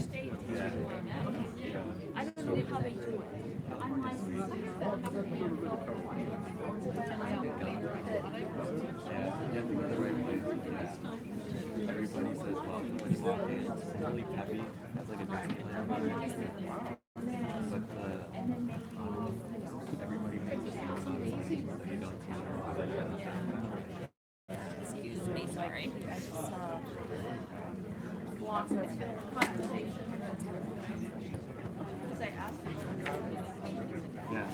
state of I don't know how they do it. I'm like, everybody says, well, when you walk in, it's really heavy, has like a giant lamp. But everybody makes it so you don't see it. excuse me, sorry. I just lost my conversation. Because I asked him. Yeah.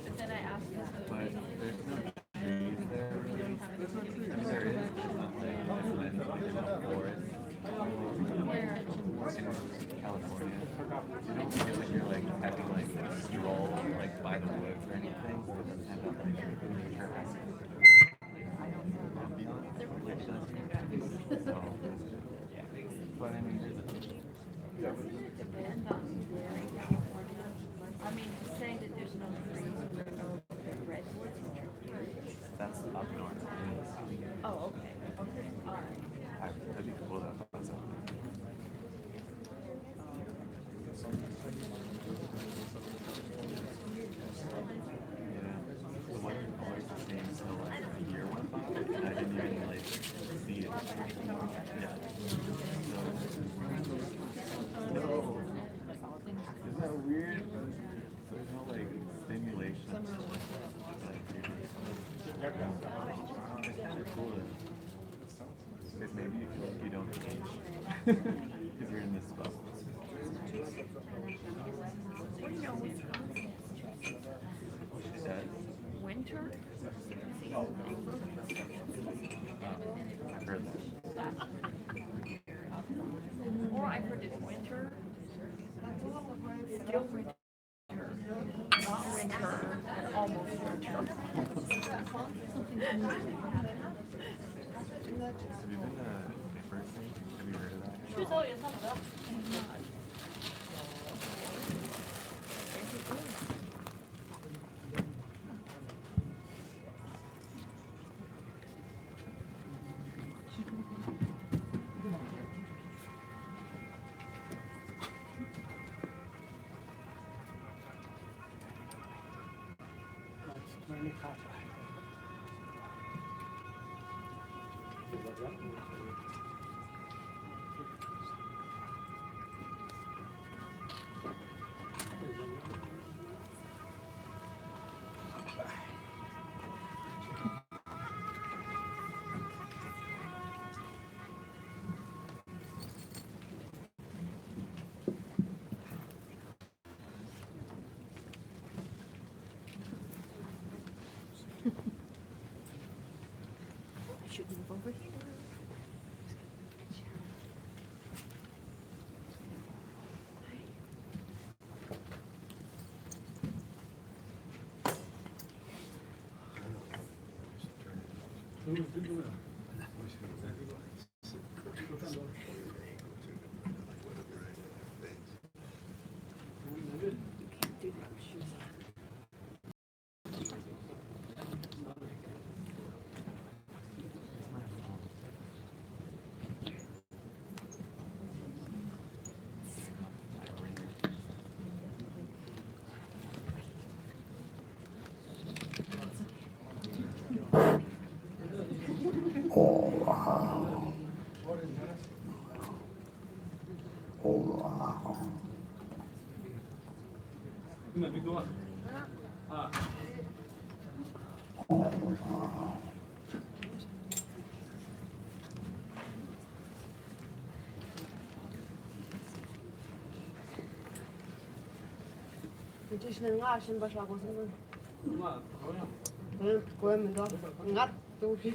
But then I asked him. But there's no trees there. There is, but not like in the forest. In California. You don't feel like you're like having like a stroll like by the woods or anything. It doesn't have that like perfect ambiance, which does. So, but I mean, there's a I mean, to say that there's no trees or no redwoods. that's up north. Oh, okay. Okay. All right. That'd be cool though. So. Yeah, the weather is always the same until like a year went by, and I didn't even like see it. Yeah. No. Isn't that weird? There's no like stimulation. It's kind of cool. Because maybe you feel like you don't age. Because you're in this bubble. She says. Winter? I've heard that. Or I heard it's winter. Still winter. Not winter, but almost winter. Have you been to Birding? Have you heard of that? I should move over here.这是俺身把啥过去了？关门的，俺都是。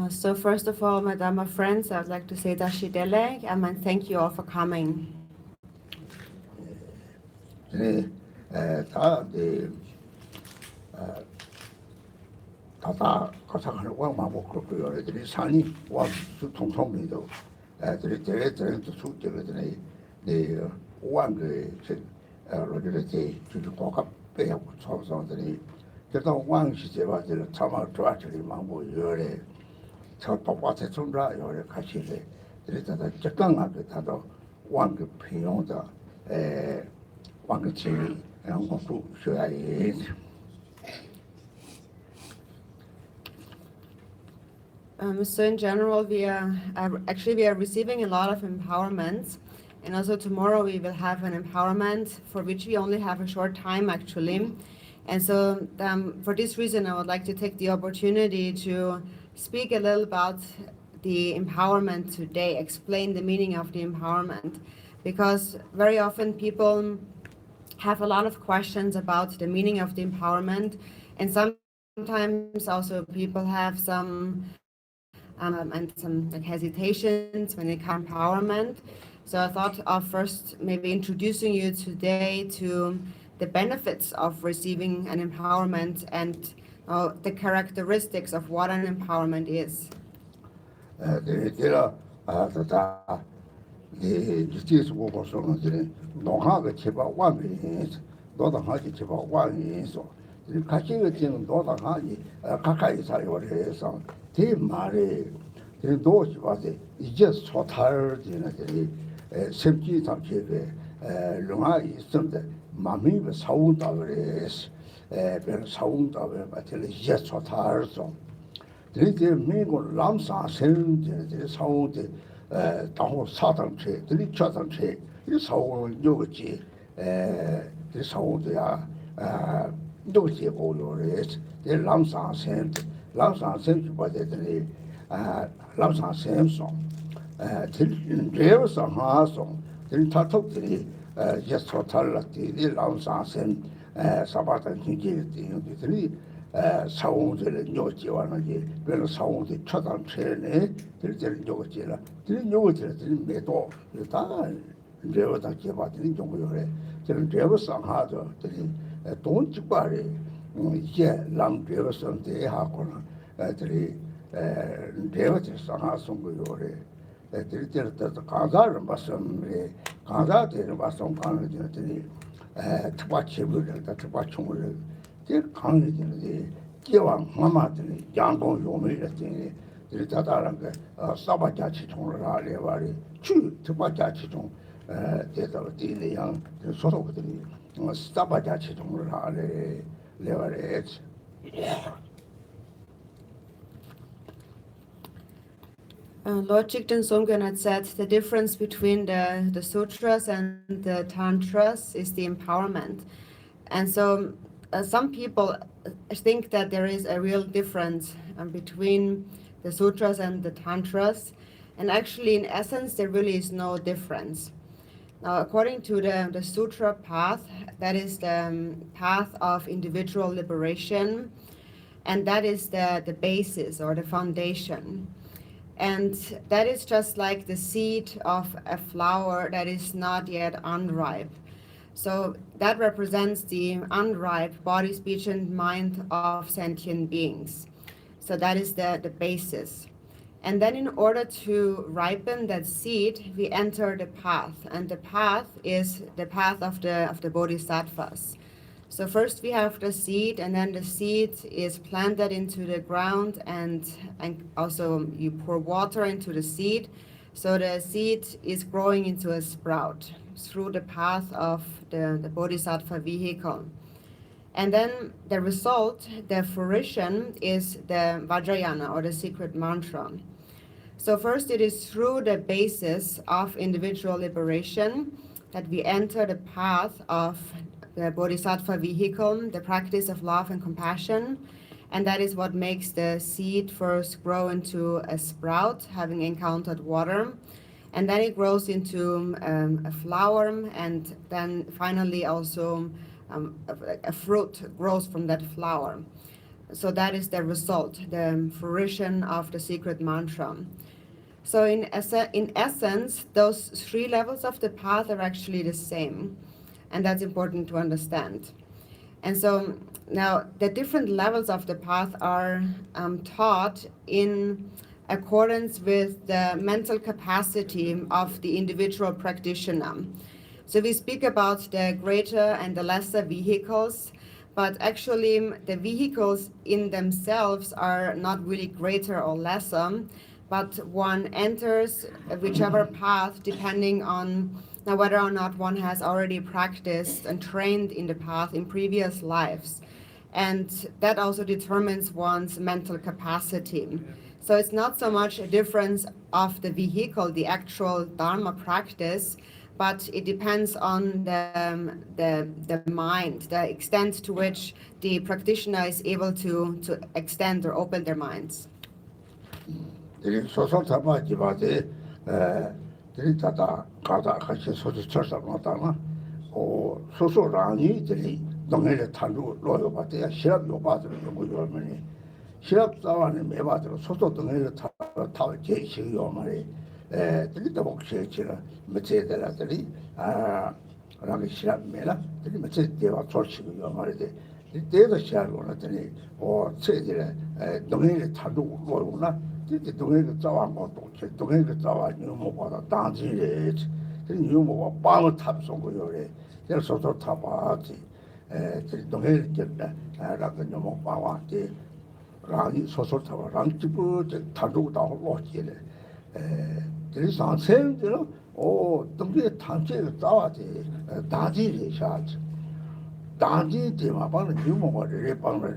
So first of all, Madame friends, I would like to say Dashi Dele and thank you all for coming. So in general, we are receiving a lot of empowerments, and also tomorrow we will have an empowerment for which we only have a short time actually. And so for this reason, I would like to take the opportunity to speak a little about the empowerment today, explain the meaning of the empowerment, because very often people have a lot of questions about the meaning of the empowerment, and sometimes also people have some hesitations when it comes to empowerment. So I thought of first maybe introducing you today to the benefits of receiving an empowerment and the characteristics of what an empowerment is. 드리테르 가자를 봤으면 가자들을 봤으면 강의들이 특바치부를 특바총을 그 강의들이 기왕 마마들이 양동 요매를 드리타다란 게 사바자치 총을 하래 말이 추 특바자치 총 대다로 뒤에양 소속들이 사바자치 총을 하래 레와레 Lord Jigten Songkyan had said the difference between the sutras and the tantras is the empowerment. And so some people think that there is a real difference between the sutras and the tantras. And actually, in essence, there really is no difference. Now, according to the sutra path, that is the path of individual liberation, and that is the basis or the foundation. And that is just like the seed of a flower that is not yet unripe. So that represents the unripe body, speech, and mind of sentient beings. So that is the basis. And then in order to ripen that seed, we enter the path. And the path is the path of the bodhisattvas. So first we have the seed, and then the seed is planted into the ground, and also you pour water into the seed. So the seed is growing into a sprout through the path of the bodhisattva vehicle. And then the result, the fruition, is the vajrayana or the secret mantra. So first it is through the basis of individual liberation that we enter the path of the bodhisattva vehicle, the practice of love and compassion, and that is what makes the seed first grow into a sprout, having encountered water, and then it grows into a flower, and then finally also a fruit grows from that flower. So that is the result, the fruition of the secret mantra. So in essence, those three levels of the path are actually the same. And that's important to understand. And so now the different levels of the path are taught in accordance with the mental capacity of the individual practitioner. So we speak about the greater and the lesser vehicles, but actually the vehicles in themselves are not really greater or lesser, but one enters whichever path depending on now whether or not one has already practiced and trained in the path in previous lives. And that also determines one's mental capacity. So it's not so much a difference of the vehicle, the actual Dharma practice, but it depends on the mind, the extent to which the practitioner is able to extend or open their minds. 드리타다 가다 같이 소리 쳐서 못하나 소소라니 들이 동네에 탄도 로요 받아야 시합 요 받으러 요거요면이 시합 싸와는 매받으러 소소 동네에 타고 제시요 말이 드리타 복시치라 메체들아들이 라기 시합 매라 드리 메체대와 소식이요 말이데 이때도 시합을 하더니 체들에 동네에 탄도 로요나这东西早晚我懂，这东西早晚你莫把它当真嘞，这你莫把我他送过来，这说说他把这东西就那个你莫把我的，让你说说他吧，让这不这他入到逻辑了，这上层的了，东西他这个早晚的当真嘞下子，当真的嘛，帮你莫把这帮了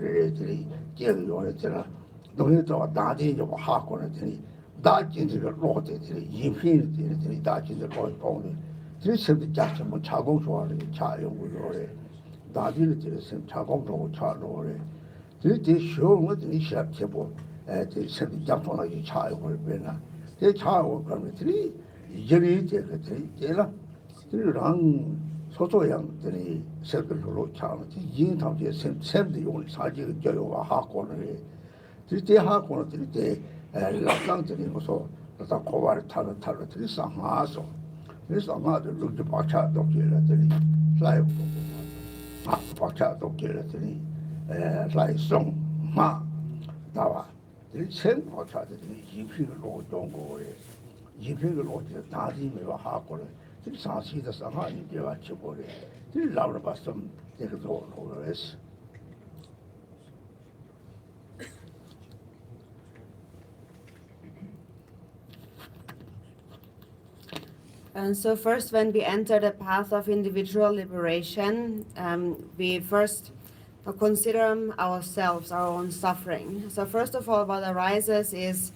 这个用的这了。东西找大地就把哈过来这里，大金这个落在这里，一片这里大金的落高的，这是不加什么查工说的，查用不着的，大地的这个是查工说查落的，这学我这里写贴不，这是不加上了一查一会儿变了，这查我干嘛这里，这里这个这了，这个让所样这里写个路查了，这银行这是的用的，啥这个叫有哈过来的。这哈过了这老张这里我说他国外他这里上马说这上马的路就把车都给了这里来把车都给了这里来送马对吧这里钱把车这里一批路中国的 이백을 어째 다짐이와 하고를 이 사실의 상황이 되어 치고래 이 라우르 봤음 이렇게도 노래스 And so first, when we enter the path of individual liberation, we first consider ourselves, our own suffering. So first of all, what arises is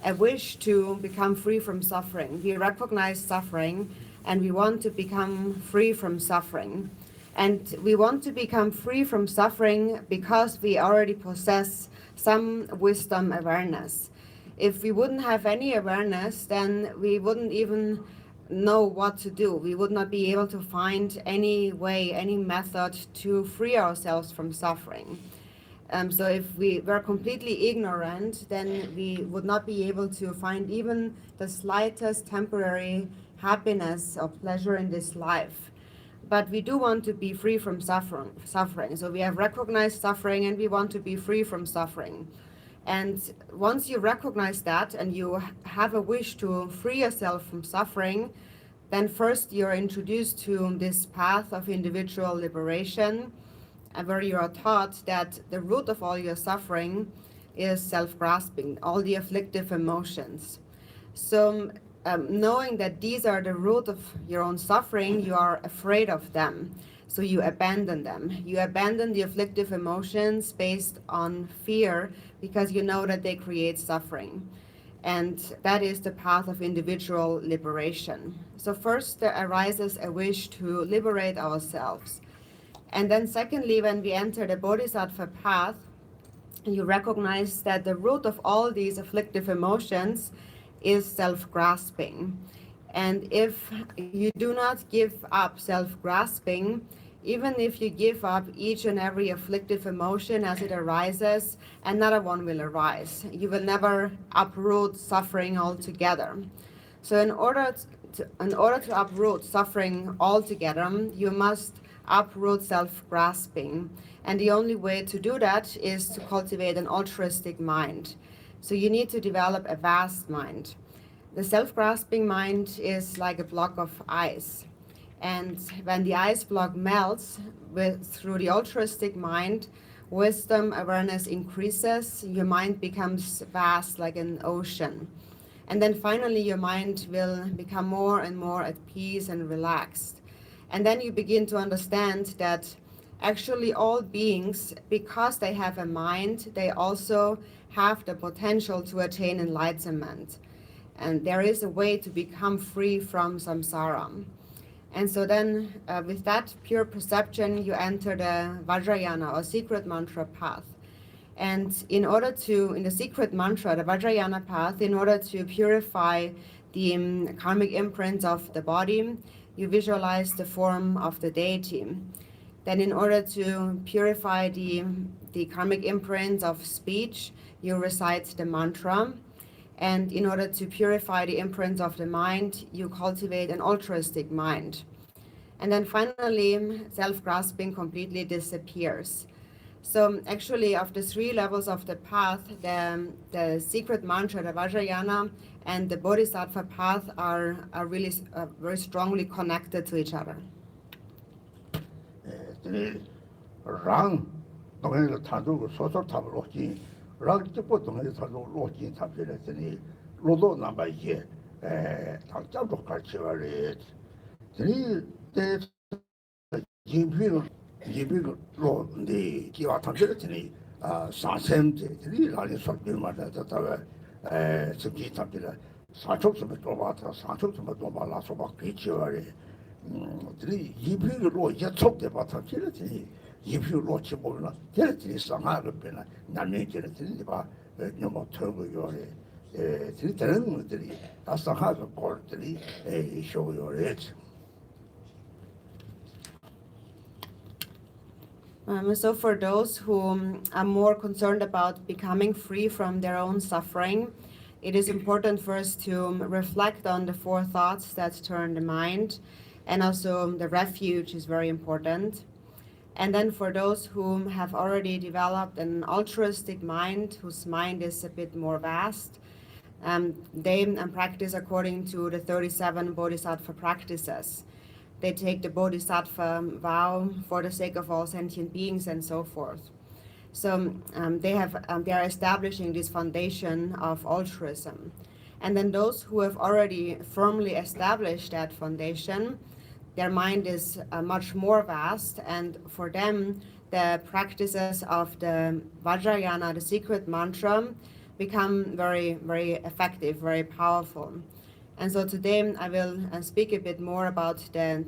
a wish to become free from suffering. We recognize suffering and we want to become free from suffering. And we want to become free from suffering because we already possess some wisdom awareness. If we wouldn't have any awareness, then we wouldn't even know what to do. We would not be able to find any way, any method to free ourselves from suffering. So if we were completely ignorant, then we would not be able to find even the slightest temporary happiness or pleasure in this life. But we do want to be free from suffering. So we have recognized suffering and we want to be free from suffering. And once you recognize that and you have a wish to free yourself from suffering, then first you're introduced to this path of individual liberation, where you are taught that the root of all your suffering is self-grasping, all the afflictive emotions. So knowing that these are the root of your own suffering, you are afraid of them. So you abandon them. You abandon the afflictive emotions based on fear because you know that they create suffering. And that is the path of individual liberation. So first there arises a wish to liberate ourselves. And then secondly, when we enter the Bodhisattva path, you recognize that the root of all these afflictive emotions is self-grasping. And if you do not give up self-grasping, even if you give up each and every afflictive emotion as it arises, another one will arise. You will never uproot suffering altogether. So in order to uproot suffering altogether, you must uproot self-grasping. And the only way to do that is to cultivate an altruistic mind. So you need to develop a vast mind. The self-grasping mind is like a block of ice. And when the ice block melts through the altruistic mind, wisdom awareness increases, your mind becomes vast like an ocean. And then finally your mind will become more and more at peace and relaxed. And then you begin to understand that actually all beings, because they have a mind, they also have the potential to attain enlightenment. And there is a way to become free from samsara. And so then with that pure perception, you enter the vajrayana or secret mantra path. And in the secret mantra, the vajrayana path, in order to purify the karmic imprints of the body, you visualize the form of the deity. Then in order to purify the karmic imprints of speech, you recite the mantra. And in order to purify the imprints of the mind, you cultivate an altruistic mind. And then finally, self-grasping completely disappears. So actually, of the three levels of the path, the secret mantra, the Vajrayana, and the Bodhisattva path are really very strongly connected to each other. 랑 동행을 타도 소설 탑을 놓지 랑 찍고 동행을 타도 놓지 탑이랬더니 로도 남아 이게 당장도 같이 말이 드니 때 예비를 로인데 기와 탑이랬더니 사셈들이 라리 속들마다 다가 특히 탑이라 사촉스면 또 봐서 사촉스면 또 말라서 막 비치와리 들이 예비로 이제 속대 봐서 길었더니 예비로 치고나 길었더니 상하를 빼나 남의 길었더니 봐 너무 터고 요래 들이 다른 것들이 다 상하가 꼴들이 쇼요래 So for those who are more concerned about becoming free from their own suffering, it is important first to reflect on the four thoughts that turn the mind, and also the refuge is very important. And then for those who have already developed an altruistic mind, whose mind is a bit more vast, They practice according to the 37 bodhisattva practices. They take the bodhisattva vow for the sake of all sentient beings and so forth. So they are establishing this foundation of altruism. And then those who have already firmly established that foundation, their mind is much more vast, and for them, the practices of the vajrayana, the secret mantra, become very, very effective, very powerful. And so today I will speak a bit more about the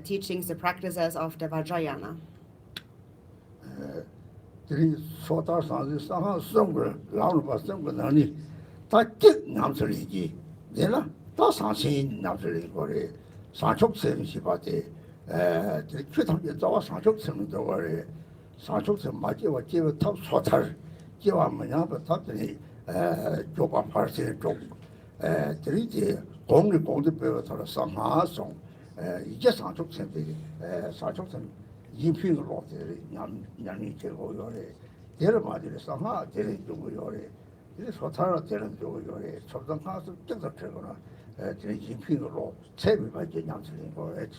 teachings, the practices of the vajrayana. Three sotar sanzi sangha sangha launpa sangha nani ta tik namsari ji dena ta sansi namsari gore sanchok sem sipate three chutam ye zawa sanchok sem gore sanchok sem ma jewa jewa tab sotar jewa manya ba tab three joba parse jok three je gongli gongde bewa thara sangha song ije sanchok sem sanchok sem yinping lo tere nyani chego yore tere majire sangha tere jogo yore tere sotara tere jogo yore chobdang khasu chekda chego na tere yinping lo chebi baje nyamsili go et.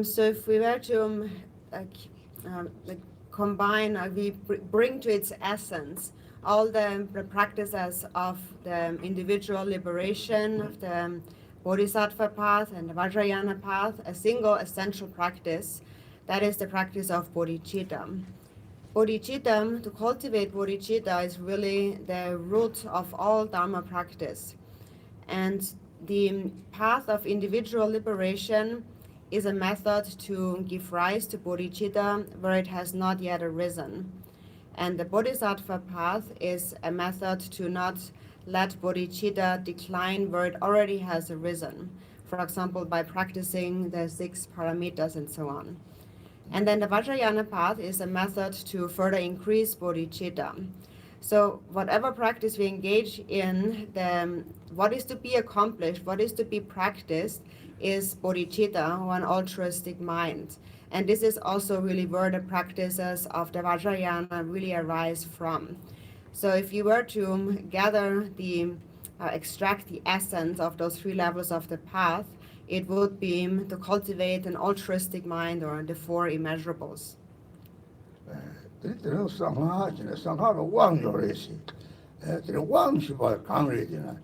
So if we were to combine, we bring to its essence all the practices of the individual liberation, of the bodhisattva path and the vajrayana path, a single essential practice, that is the practice of bodhicitta. Bodhicitta, to cultivate bodhicitta, is really the root of all dharma practice. And the path of individual liberation is a method to give rise to bodhicitta where it has not yet arisen. And the bodhisattva path is a method to not let bodhicitta decline where it already has arisen. For example, by practicing the 6 paramitas and so on. And then the vajrayana path is a method to further increase bodhicitta. So whatever practice we engage in, what is to be accomplished, what is to be practiced is bodhicitta, or an altruistic mind. And this is also really where the practices of the vajrayana really arise from. So if you were to gather extract the essence of those 3 levels of the path, it would be to cultivate an altruistic mind, or the 4 immeasurables. Tiri sangha jine sangha ro wang yore si tiri wang shiba kangre jine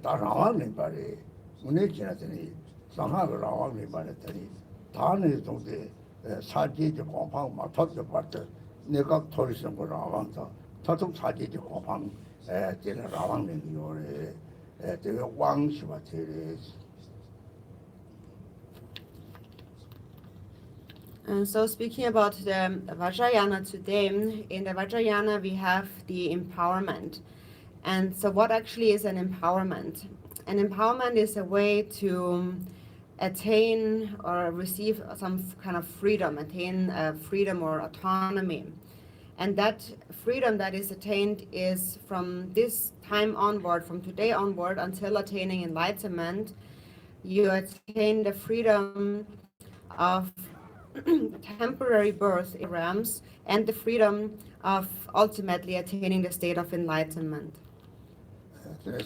ta rawang ni pare mune jine tiri sangha ro rawang ni pare tiri ta ne tongde saji je kompang ma thot je parte neka thori sem ko rawang ta thotung saji je kompang tiri rawang ni yore tiri wang shiba tiri. And so speaking about the Vajrayana today, in the Vajrayana we have the empowerment. And so what actually is an empowerment? An empowerment is a way to attain or receive some kind of freedom, attain freedom or autonomy. And that freedom that is attained is from this time onward, from today onward until attaining enlightenment, you attain the freedom of temporary birth in realms and the freedom of ultimately attaining the state of enlightenment. Three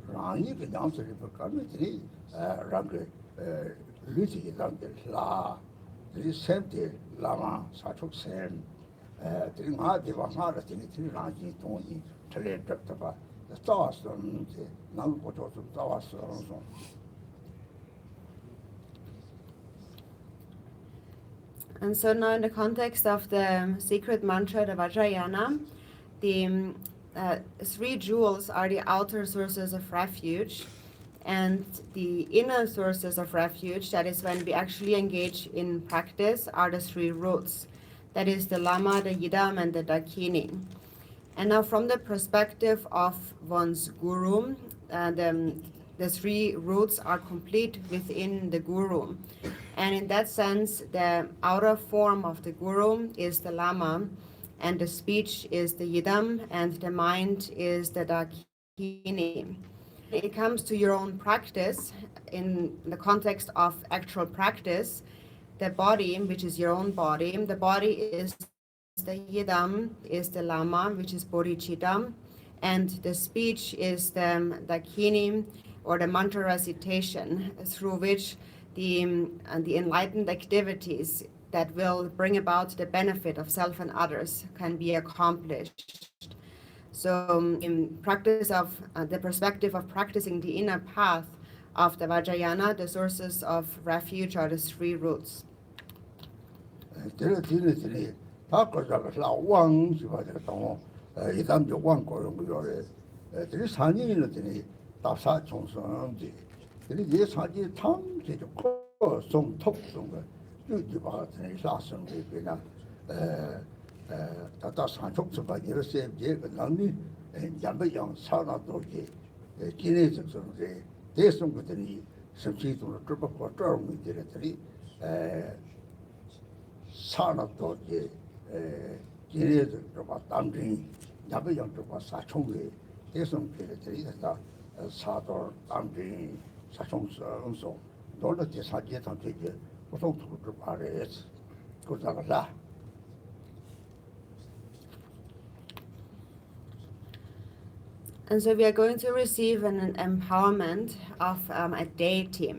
Rani can answer it for coming three rank Lucy La, three Sente Lama, Sachok Sen, three Mahadeva, three Rani Tony, Tele Tractaba, the stars on the Nangotos of Tawas. And so now in the context of the secret mantra, the Vajrayana, the 3 jewels are the outer sources of refuge, and the inner sources of refuge, that is when we actually engage in practice, are the 3 roots. That is the Lama, the Yidam, and the Dakini. And now from the perspective of one's guru, the the three roots are complete within the guru. And in that sense, the outer form of the guru is the lama, and the speech is the yidam, and the mind is the dakini. It comes to your own practice, in the context of actual practice, the body, which is your own body, the body is the yidam, is the lama, which is bodhicitta, and the speech is the dakini, or the mantra recitation, through which the enlightened activities that will bring about the benefit of self and others can be accomplished. So in practice of the perspective of practicing the inner path of the vajrayana, the sources of refuge are the three roots. And so we are going to receive an empowerment of a deity.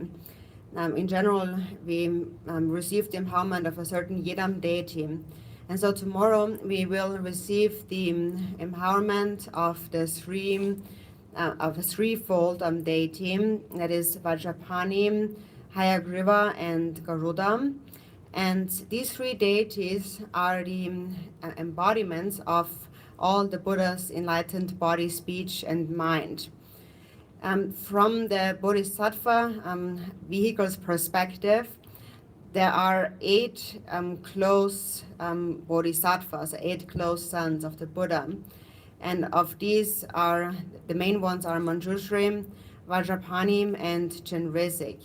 In general, we receive the empowerment of a certain yidam deity. And so tomorrow we will receive the empowerment of the of a threefold deity, that is Vajrapani, Hayagrive, and Garuda. And these three deities are the embodiments of all the Buddha's enlightened body, speech, and mind. From the Bodhisattva vehicle's perspective, there are 8 close Bodhisattvas, 8 close sons of the Buddha. And of these are, the main ones are Manjushri, Vajrapani, and Chenrezig.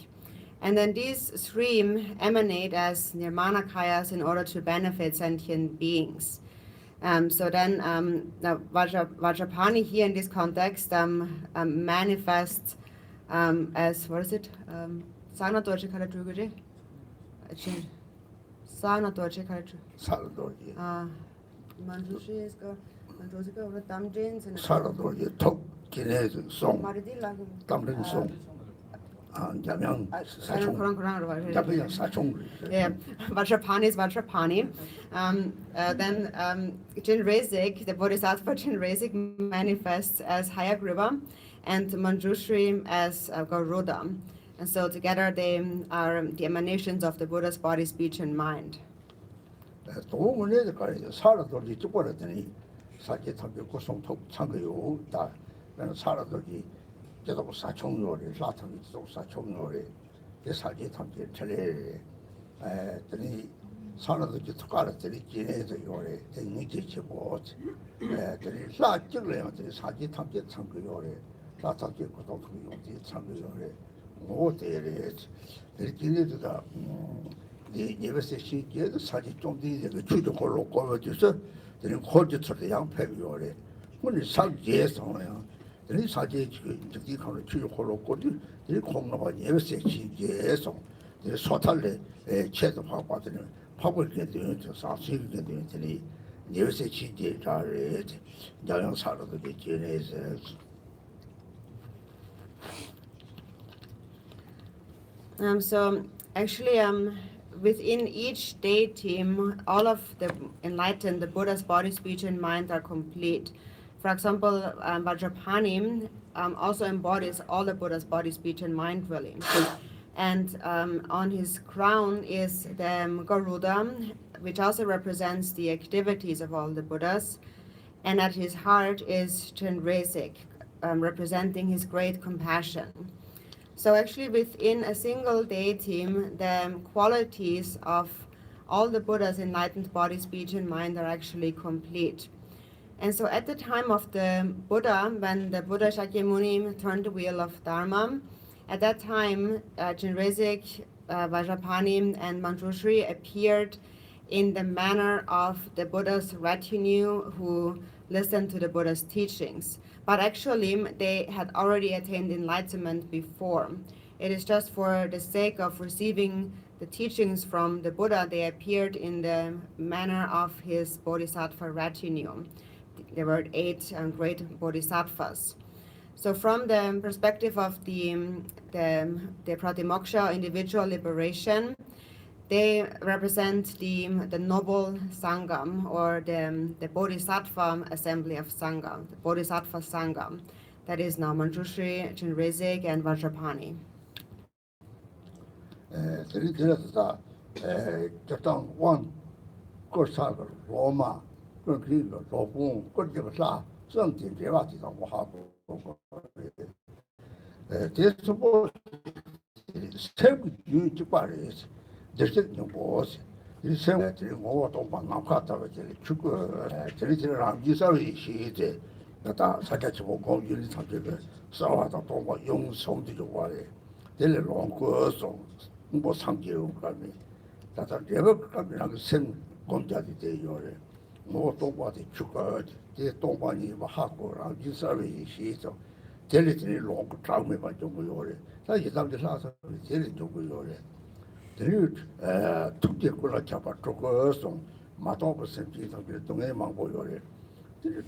And then these 3 emanate as nirmanakayas in order to benefit sentient beings. So then Vajrapani here in this context manifests as, what is it? Sagna Dorje Kala Druguri? Sagna Dorje Kala Druguri. Manjushri is go, Manjushri go over Damjins and Saladorje Tok Kinez Song, Damlin Song. Yeah, Vajrapani is Vajrapani. Then Chenrezig, the Bodhisattva Chenrezig manifests as Hayagrive, and Manjushri as Garuda. And so together they are the emanations of the Buddha's body, speech, and mind. 제도 사총요리 라탄이 또 사총요리 이 사지 탐지 틀레 드니 산어도 특가를 지내서 요리 대니지 치고 드니 라직을 드니 사지 탐지 참고요리 라탄지 고도 요리 참고요리 모델이 드니도다 이 예베스 시기에도 사지 좀 뒤에 주도 걸로 거버져서 드니 코지처럼 양패요리 문이 상제성이야 이 사제 저기 가는 치료 걸로 거기 이 공로가 예외세 계속 이 소탈레 체도 하고더니 파벌 게 되는 저 사실 게 되는 예외세 지제 자리 자연 살아도 되게서 So actually within each deity, all of the enlightened, the Buddha's body, speech, and mind are complete. For example, Vajrapani also embodies all the Buddha's body, speech, and mind really. And on his crown is the Garuda, which also represents the activities of all the Buddhas. And at his heart is Chenrezig, representing his great compassion. So actually within a single deity, the qualities of all the Buddha's enlightened body, speech, and mind are actually complete. And so at the time of the Buddha, when the Buddha Shakyamuni turned the wheel of Dharma, at that time, Jinrizik, Vajrapani, and Manjushri appeared in the manner of the Buddha's retinue who listened to the Buddha's teachings. But actually, they had already attained enlightenment before. It is just for the sake of receiving the teachings from the Buddha, they appeared in the manner of his bodhisattva retinue. There were 8 great bodhisattvas. So from the perspective of the pratimoksha, individual liberation, they represent the noble Sangha, or the Bodhisattva assembly of Sangha, the Bodhisattva Sangha. That is now Manjushri, Jinrizik, and Vajrapani. 들이들어서 저당 원 거사가 로마 그리고 로봉 거기서 정진 대화지가 하고 대수보 세부 유지발에서 저쪽 뭐지 이 생활들이 뭐도 방학하다가 죽고 저리저리랑 이사위 시제 나타 사자치고 공유리 상태가 싸워다 또 용성도 와래 될 롱거서 뭐 상계요 가면 다다 레벨 가면 생 공자지 되요래 뭐 동바지 죽어 제 동바니 뭐 하고랑 이사위 시죠 델리들이 롱거 trauma 좀 요래 다 이사람들 사서 델리 좀 요래 델리 tukje kula chapa trokoso matopo sentido que tome mango yore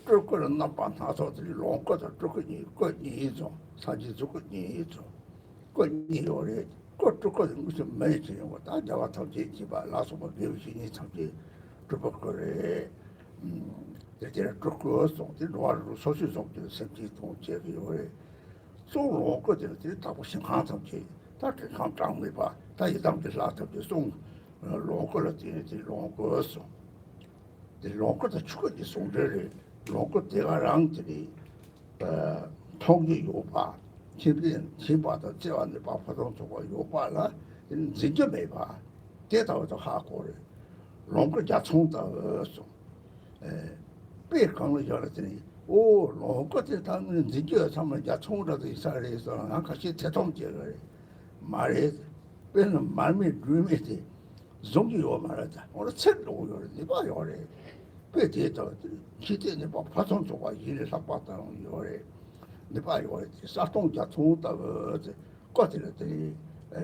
trokora na pantaso de longo da trokoni ko ni zo saji zuko ni zo ko ni yore ko troko musu meji yo da jawa tawje jiba laso mo beshi ni tawje trokore de trokoso de loaru sosu zo de sentido je yore so longo de tapo sin ha tawje ta ke kan tang me ba ta yi dang de la ta de song longo le de longo so de longo de chuko de song de longo de ga rang de tong yi yo ba qi bian qi ba de zhe wan de ba pu dong zuo yo ba la zi je me ba de dao de ha guo le longo jia cong de so bei kang le ya le de 오, 로고때 당은 지겨 참을 자 총으로도 이사를 안 같이 대통령을 말해 빼는 말미 드림이지 종기요 말하자 오늘 책도 오요래 네가 요래 빼대도 기대는 뭐 파송 조가 일을 잡았다는 요래 네가 요래 사통자 총다고 거들들이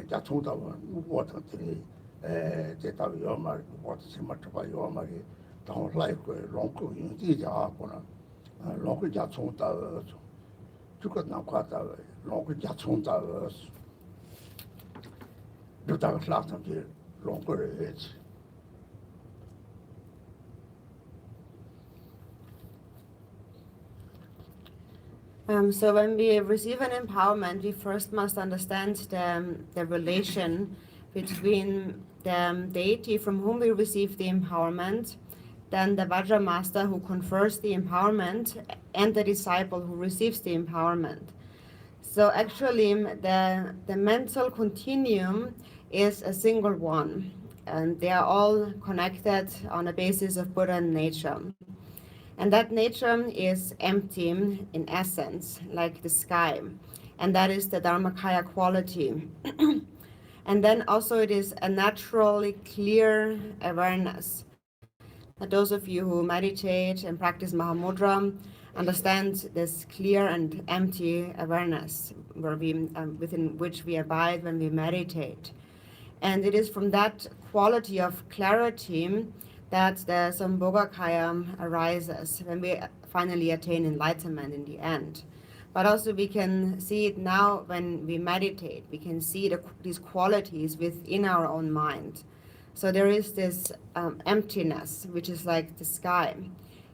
자 총다고 뭐들이 대답이 요 말, 뭐 심마트가 요 말이 더 라이크 롱고 인디자 하고는 롱고 자 총다고 그거 나과다 롱고 자 총다고 루다가 슬라탄지 롱고를 해지 So when we receive an empowerment, we first must understand the relation between the deity from whom we receive the empowerment, then the Vajra master who confers the empowerment, and the disciple who receives the empowerment. So actually, the mental continuum is a single one, and they are all connected on a basis of Buddha nature. And that nature is empty in essence, like the sky. And that is the Dharmakaya quality. And then also it is a naturally clear awareness. And those of you who meditate and practice Mahamudra understand this clear and empty awareness where within which we abide when we meditate. And it is from that quality of clarity that the Sambhogakaya arises when we finally attain enlightenment in the end. But also we can see it now when we meditate. We can see these qualities within our own mind. So there is this emptiness, which is like the sky.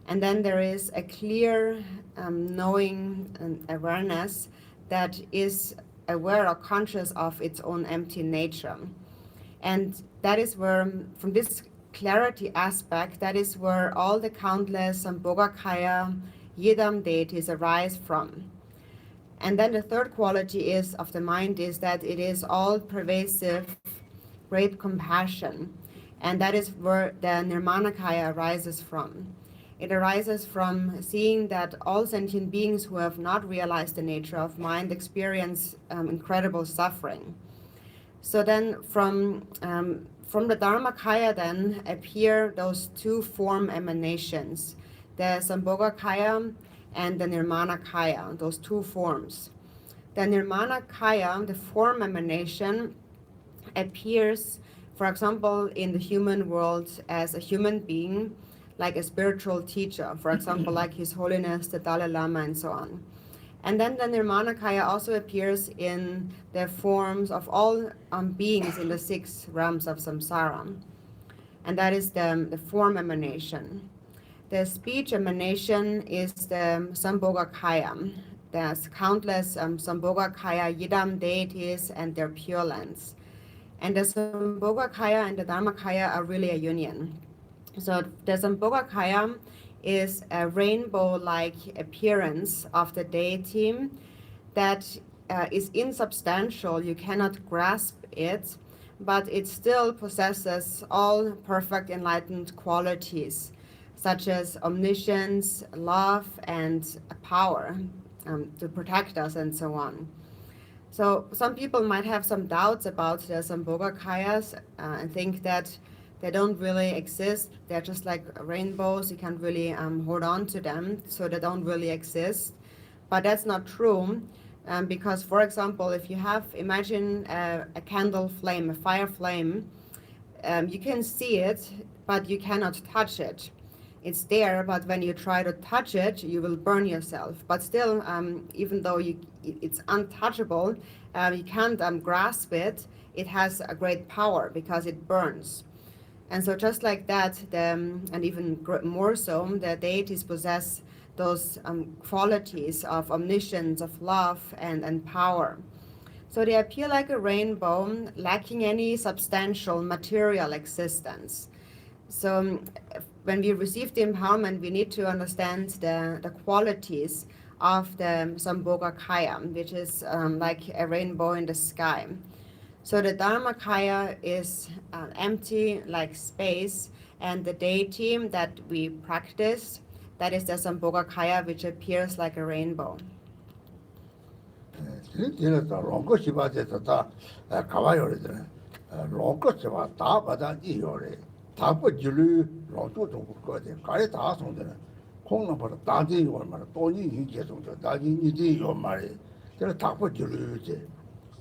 And then there is a clear knowing and awareness that is aware or conscious of its own empty nature. And that is where, from this clarity aspect, that is where all the countless Sambhogakaya Yidam deities arise from. And then the third quality of the mind is that it is all pervasive, great compassion. And that is where the Nirmanakaya arises from. It arises from seeing that all sentient beings who have not realized the nature of mind experience incredible suffering. So then from the Dharmakaya then appear those two form emanations, the Sambhogakaya and the Nirmanakaya, those two forms. The Nirmanakaya, the form emanation, appears, for example, in the human world as a human being, like a spiritual teacher, for example, like His Holiness the Dalai Lama and so on. And then the Nirmanakaya also appears in the forms of all beings in the 6 realms of samsara. And that is the form emanation. The speech emanation is the Sambhogakaya. There's countless Sambhogakaya Yidam deities and their pure lands. And the Sambhogakaya and the Dharmakaya are really a union. So the Sambhogakaya is a rainbow-like appearance of the deity that is insubstantial. You cannot grasp it, but it still possesses all perfect enlightened qualities, such as omniscience, love, and power to protect us and so on. So some people might have some doubts about the Sambhogakayas and think that they don't really exist. They're just like rainbows. You can't really hold on to them, so they don't really exist. But that's not true, because, for example, if you imagine a candle flame, a fire flame, you can see it, but you cannot touch it. It's there, but when you try to touch it, you will burn yourself. But still, even though it's untouchable, you can't grasp it, it has a great power because it burns. And so just like that, and even more so, the deities possess those qualities of omniscience, of love, and power. So they appear like a rainbow, lacking any substantial material existence. So when we receive the empowerment, we need to understand the qualities of the Sambhogakaya, which is like a rainbow in the sky. So the Dharmakaya is empty like space, and the deity that we practice, that is the Sambhogakaya, which appears like a rainbow. 이래서 롱거 시바제도 다 가봐요래잖아. 롱거 시바 다 받아 이요래. 다 버줄이 롱도 좀 거대. 가에 다 손대는. 공는 벌 다지 요 말아. 돈이 이제 좀 다지 이제 요 말이. 그래 다 버줄이 이제.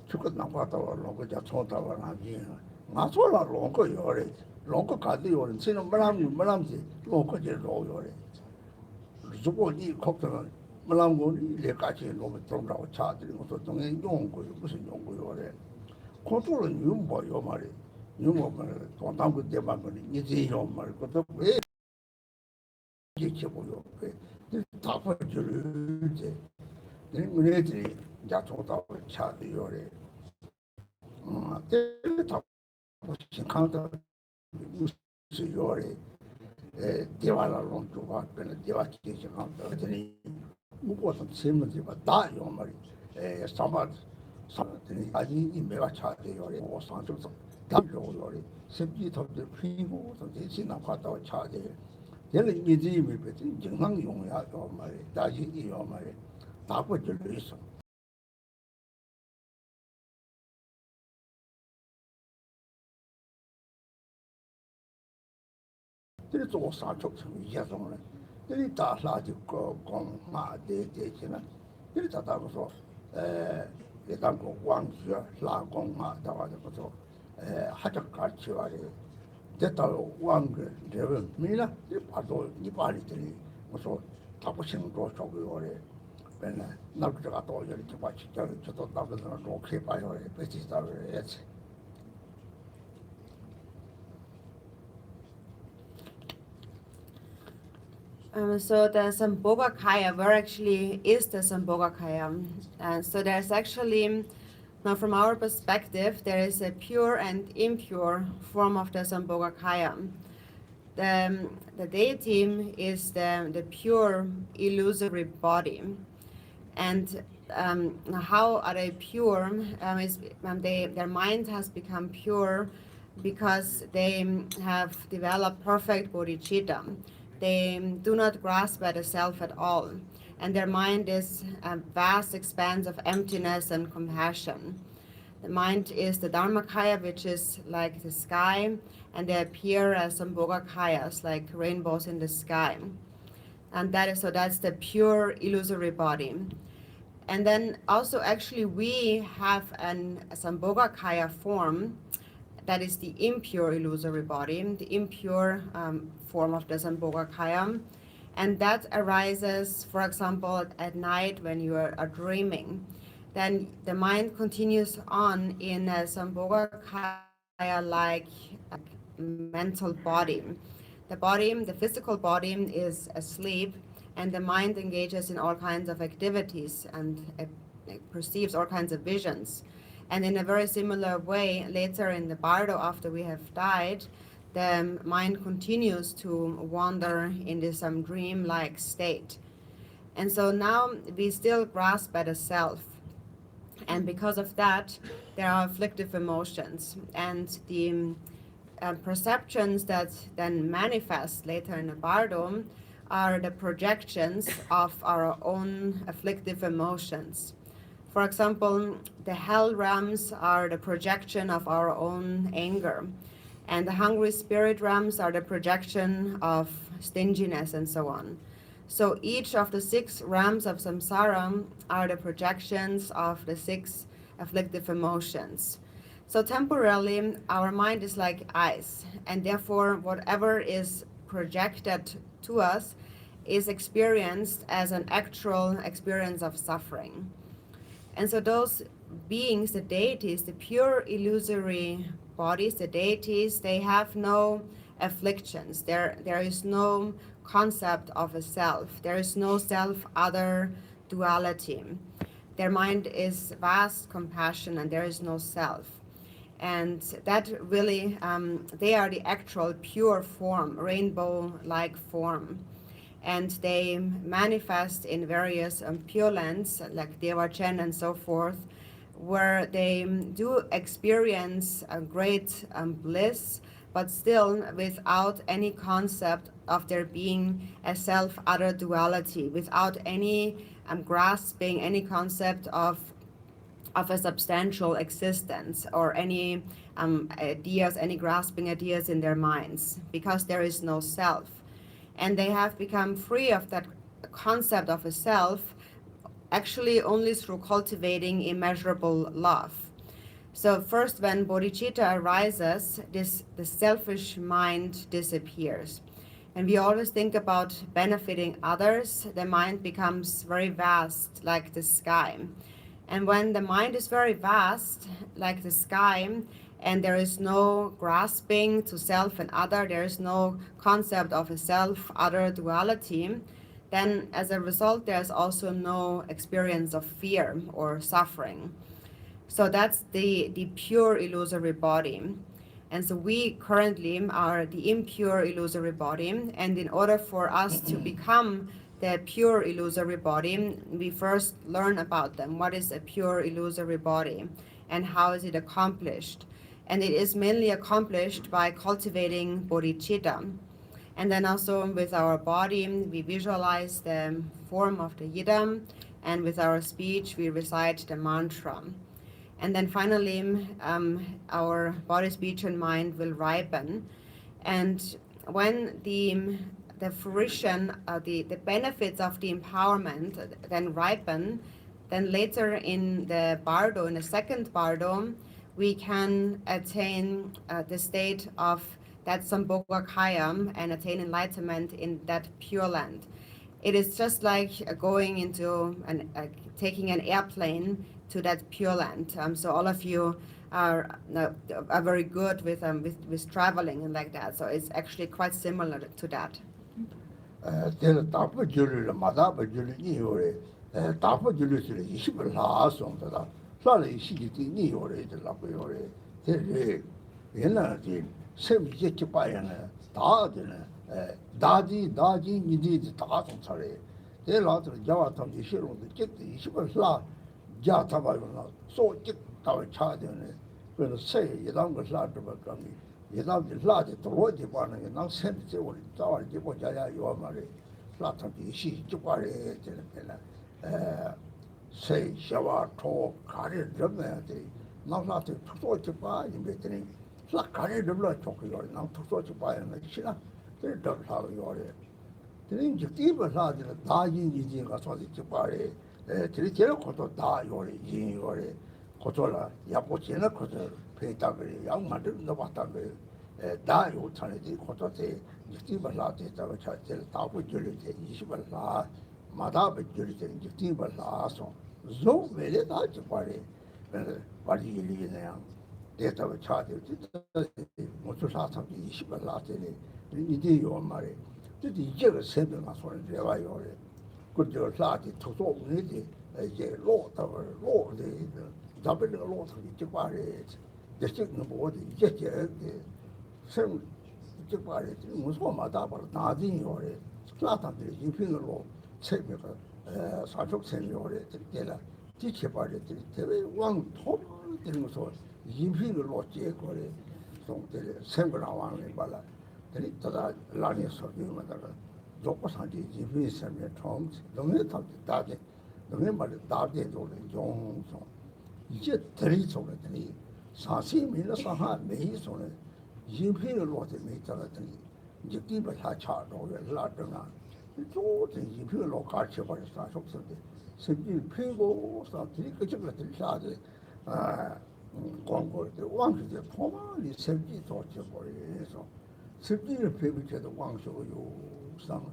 죽고 나빠다 롱거 자 촌다 와나지. 나서라 롱거 요래. 롱거 가지 요래. 지는 뭐람지 롱거 제 요래.如果你考得了。没让我来感觉我们中国差的，我说中间用过不是用过药的，看多了用不药嘛的，用我们中当个地方个的，你这药嘛的，我都哎，也吃不药，这大部分就是这，我那这家中到差的药的，这个大部分健康的有是药的，地方那种做法，跟那地方健康的这里。무엇은 질문지가 다 요말이 사마들이 아직 매가 차대요리 오상적서 담요리 습지 덮들 피고 대신나 갔다 차대 얘는 이제 미베지 정상 용야 요말이 다시 이 요말이 다버질 있어 그래서 오상적서 이해성을这大厦就讲嘛的这他大个说也当个王学拉工嘛他话就不说还是搞起来的这到王个这个没了你把你这里我说他不行多少个月的本来那个这个多月的就把去叫你就到那个那种可以把要的被知道的也是So the Sambhogakaya, where actually is the Sambhogakaya? So there's actually, now from our perspective, there is a pure and impure form of the Sambhogakaya. The deity is the pure illusory body. And how are they pure? Their mind has become pure because they have developed perfect bodhicitta, they do not grasp at a self at all. And their mind is a vast expanse of emptiness and compassion. The mind is the Dharmakaya, which is like the sky, and they appear as Sambhogakayas, like rainbows in the sky. And that's the pure illusory body. And then also actually we have a Sambhogakaya form that is the impure illusory body, the impure form of the Sambhogakaya. And that arises, for example, at night when you are dreaming. Then the mind continues on in a Sambhogakaya-like mental body. The physical body is asleep, and the mind engages in all kinds of activities and it perceives all kinds of visions. And in a very similar way, later in the bardo, after we have died, the mind continues to wander in this dream-like state. And so now we still grasp at a self. And because of that, there are afflictive emotions. And the perceptions that then manifest later in the bardo are the projections of our own afflictive emotions. For example, the hell realms are the projection of our own anger. And the hungry spirit realms are the projection of stinginess and so on. So each of the 6 realms of samsara are the projections of the 6 afflictive emotions. So temporarily, our mind is like ice, and therefore whatever is projected to us is experienced as an actual experience of suffering. And so those beings, the deities, the pure illusory bodies, the deities, they have no afflictions. There is no concept of a self. There is no self-other duality. Their mind is vast compassion and there is no self. And that really, they are the actual pure form, rainbow-like form. And they manifest in various pure lands like Devachen and so forth, where they do experience a great bliss, but still without any concept of there being a self-other duality, without any grasping any concept of a substantial existence or any ideas, any grasping ideas in their minds, because there is no self. And they have become free of that concept of a self actually only through cultivating immeasurable love. So first, when bodhicitta arises, the selfish mind disappears. And we always think about benefiting others. The mind becomes very vast, like the sky. And when the mind is very vast, like the sky, and there is no grasping to self and other, there is no concept of a self-other duality, then as a result, there's also no experience of fear or suffering. So that's the pure illusory body. And so we currently are the impure illusory body. And in order for us to become the pure illusory body, we first learn about them. What is a pure illusory body and how is it accomplished? And it is mainly accomplished by cultivating bodhicitta. And then also with our body, we visualize the form of the yidam, and with our speech, we recite the mantra. And then finally, our body, speech, and mind will ripen. And when the fruition, the benefits of the empowerment then ripen, then later in the bardo, in the second bardo, we can attain the state of that Sambhogakaya and attain enlightenment in that pure land. It is just like going into taking an airplane to that pure land. So all of you are very good with traveling and like that. So it's actually quite similar to that. Tēnā tāpa jūrī mātāpa jūrī nī yore, tāpa jūrī sīrī ishīpa lā sōng tātā, sāla ishīki tī nī yore tī lāpa yore, tē rē, yēnā tī sēm yekī pāyāna, tā tēnā, dājī nidī tī tā sōng tsā rē, tē lā tī jāwā tāṁ tī shirōng tī jik tī ishīpa lā jā tāpa yōna, sō jik tāwa chā tēnā, kēnā sē yedāṁ kā lā tāpa kāmi, 예담지 라지 도로지 바는 난 샘지 우리 자월 지고 자야 요 말이 라탄지 시 지과래 되는 에 세 샤와 토 가리 르메데 나라테 투소지 바 임베드니 라 가리 르블라 초크요 난 투소지 바에는 시나 들 더하고 요래 드린 직디버 사지는 다인지지가 소지 지과래 에 드리 제일 것도 다 요래 이 요래 고졸라 야보지는 고졸 페이타그리 양만들 넣었다고 다 요찬이지 고졸때 직디버 사지다가 차들 다부 줄이지 20번 사 마다베 줄이지 직디버 사서 조 외래 다 지과래 와리리네요 데이터가 차들지 모두 사상 20번 사지니 이제 요 말에 이제 그 세대가 소리 내와요 그저 사지 투소 우리지 이제 로데 잡을 로터기 지과래 대식은 뭐지 이제 생 지과래 무슨 마다 봐 나진 요래 플라탄들이 인fin으로 책에가 사족 생요래 되라 지체바리들이 대외 왕 토르들이 무슨 인fin으로 제거래 송들 생거라왕을 발라 되리 다다 라니 소리마다가 조고산지 인fin이 세면 총 너네 탑지 다데 너네 말에 다데 도는 종송 이제 들이 소리들이 사시미는 사하 매이 소리 인fin으로 되면서들이 이제 기본 하차로 라드나 조든 인fin으로 같이 버려 사족선데甚至 피고 사들이 그쪽으로 사지 광고를 왕실에 포만이甚至 도쳐버려서甚至 배우체도 왕쇼요 상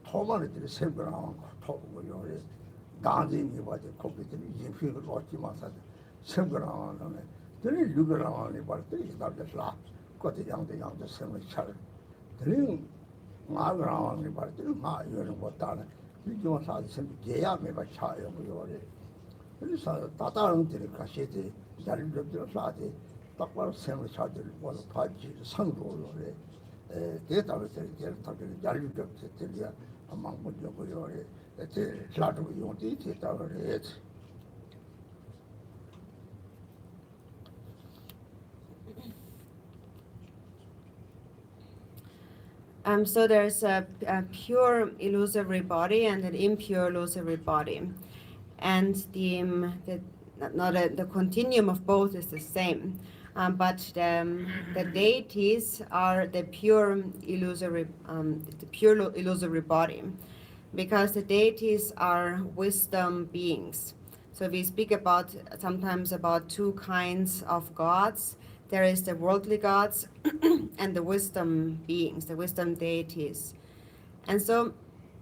토만들이 생각하고 토고요 단진이 봐도 거기들이 인피를 놓지 마서 생각하는 들이 누구라니 말들이 나더라 그때 양대 생을 잘 들이 마그라니 말들이 마 이런 것다는 이거 사실 제야 매바 차요 뭐래 그래서 다다른들이 가시지 자리를 사지 딱바로 생을 차들 뭐 파지 상도로래 데이터를 제일 타게 자리를 때리야 아마 먼저 그거래 제 자주 용지 데이터를 해 So there's a pure illusory body and an impure illusory body, and the continuum of both is the same, but the deities are the pure illusory body, because the deities are wisdom beings. So we speak sometimes about two kinds of gods. There is the worldly gods and the wisdom beings, the wisdom deities. And so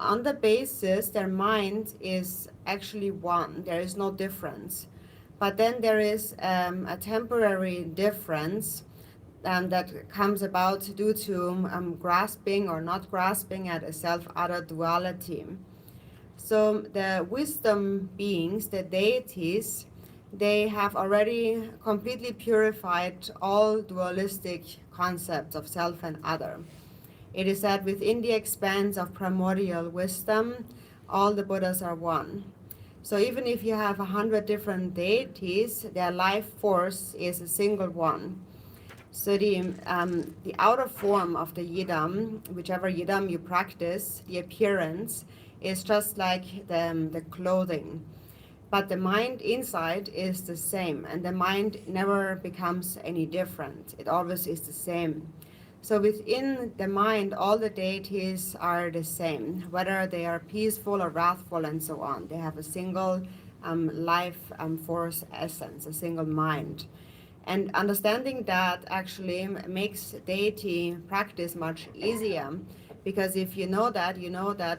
on the basis, their mind is actually one. There is no difference. But then there is a temporary difference that comes about due to grasping or not grasping at a self-other duality. So the wisdom beings, the deities, they have already completely purified all dualistic concepts of self and other. It is said within the expanse of primordial wisdom, all the Buddhas are one. So even if you have 100 different deities, their life force is a single one. So the outer form of the yidam, whichever yidam you practice, the appearance is just like the clothing. But the mind inside is the same, and the mind never becomes any different. It always is the same. So within the mind, all the deities are the same, whether they are peaceful or wrathful and so on. They have a single life force essence, a single mind. And understanding that actually makes deity practice much easier, because if you know that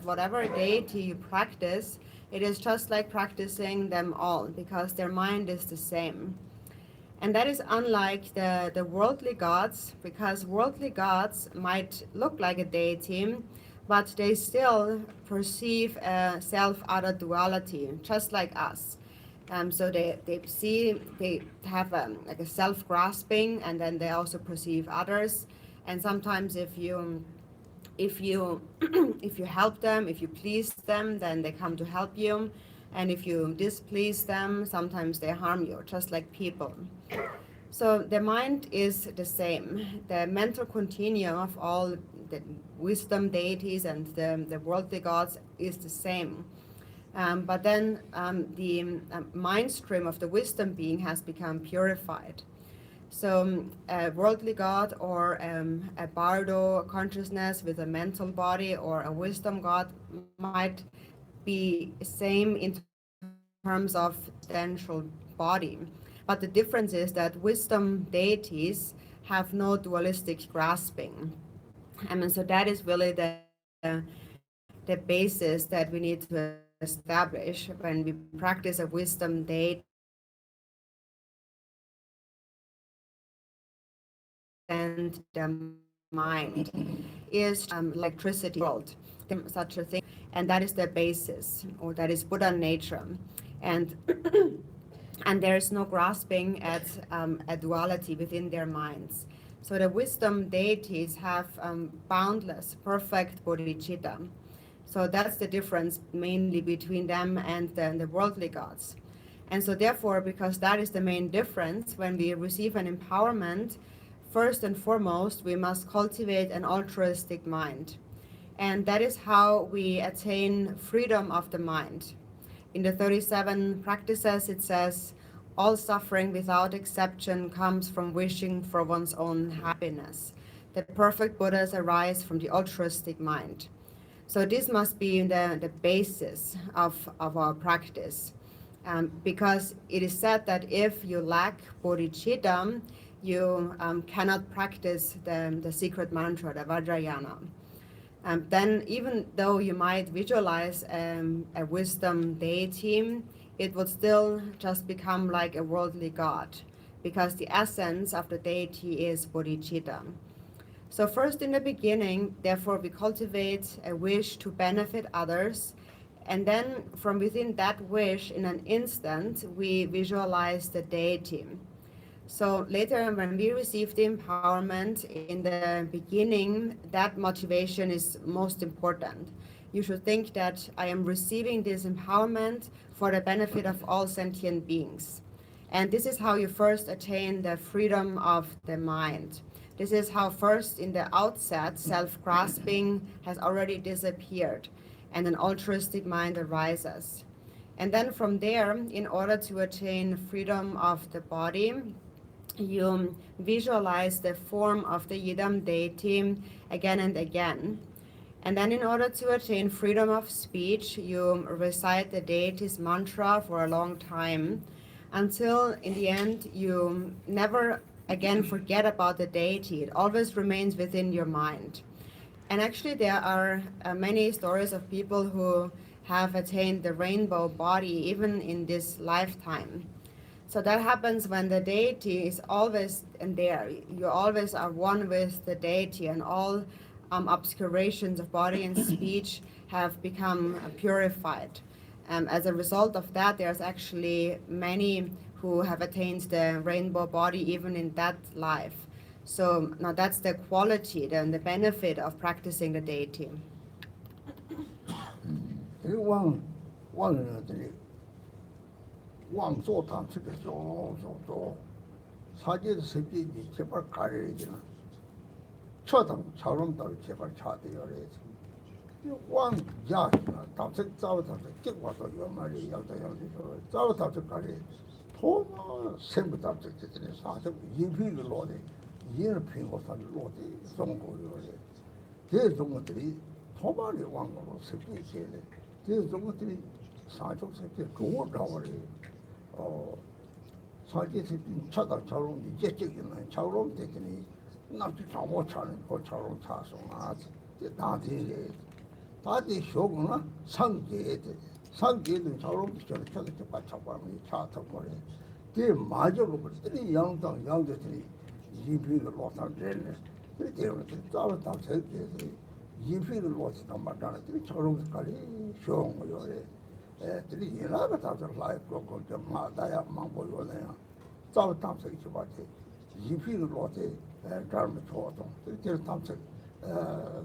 whatever deity you practice, it is just like practicing them all, because their mind is the same. And that is unlike the worldly gods, because worldly gods might look like a deity, but they still perceive a self-other duality, just like us. So they have like a self-grasping, and then they also perceive others. And sometimes if you if you help them, if you please them, then they come to help you. And if you displease them, sometimes they harm you, just like people. So the mind is the same. The mental continuum of all the wisdom deities and the worldly gods is the same. But then the mind stream of the wisdom being has become purified. So a worldly god or a bardo consciousness with a mental body or a wisdom god might be same in terms of potential body. But the difference is that wisdom deities have no dualistic grasping. I mean, so that is really the basis that we need to establish when we practice a wisdom deity and the mind is electricity world, such a thing, and that is the basis, or that is Buddha nature, and and there is no grasping at a duality within their minds. So the wisdom deities have boundless, perfect bodhicitta. So that's the difference mainly between them and the worldly gods. And so therefore, because that is the main difference, when we receive an empowerment, first and foremost, we must cultivate an altruistic mind. And that is how we attain freedom of the mind. In the 37 practices, it says, all suffering without exception comes from wishing for one's own happiness. The perfect Buddhas arise from the altruistic mind. So this must be the basis of our practice. Because it is said that if you lack bodhicitta, you cannot practice the secret mantra, the vajrayana. Then even though you might visualize a wisdom deity, it would still just become like a worldly god, because the essence of the deity is bodhicitta. So first in the beginning, therefore, we cultivate a wish to benefit others, and then from within that wish, in an instant, we visualize the deity. So later, when we receive the empowerment, in the beginning, that motivation is most important. You should think that I am receiving this empowerment for the benefit of all sentient beings. And this is how you first attain the freedom of the mind. This is how first in the outset, self-grasping has already disappeared and an altruistic mind arises. And then from there, in order to attain freedom of the body, you visualize the form of the Yidam deity again and again. And then in order to attain freedom of speech, you recite the deity's mantra for a long time until in the end you never again forget about the deity. It always remains within your mind. And actually there are many stories of people who have attained the rainbow body even in this lifetime. So that happens when the deity is always in there. You always are one with the deity, and all obscurations of body and speech have become purified. As a result of that, there's actually many who have attained the rainbow body even in that life. So now that's the quality and the benefit of practicing the deity. 왕조탄 측에 조조조 사제의 습기지 제발 가려지나 처당 차롬도 제발 차대요래서 왕 야나 답책 싸우다 격와서 요 말이 양다양도 싸우다 가리 도마 생부 답책 때문에 사적 인피를 로데 이해를 피고서 로데 송고요래 대종들이 도마리 왕으로 습기지에 대종들이 사적 습기 좋은 나와래 사기에서 차다 차로 이제적이는 차로 되더니 나도 잘못 차는 거 차로 차서 나한테 다들 쇼구나 상계도 차로 저렇게 저렇게 받쳐봐면 차 타고래 그 마저로 버리더니 양도들이 이비를 못하는데 그때는 따로 저렇게 이비를 못하다 말다는 차로 가리 쇼온 거요래 들이 이나가 다들 라이프 거기 마다야 망보요네요. 자우 탐색이 좋아지. 이피를 로테 다른 좋아도 들이 탐색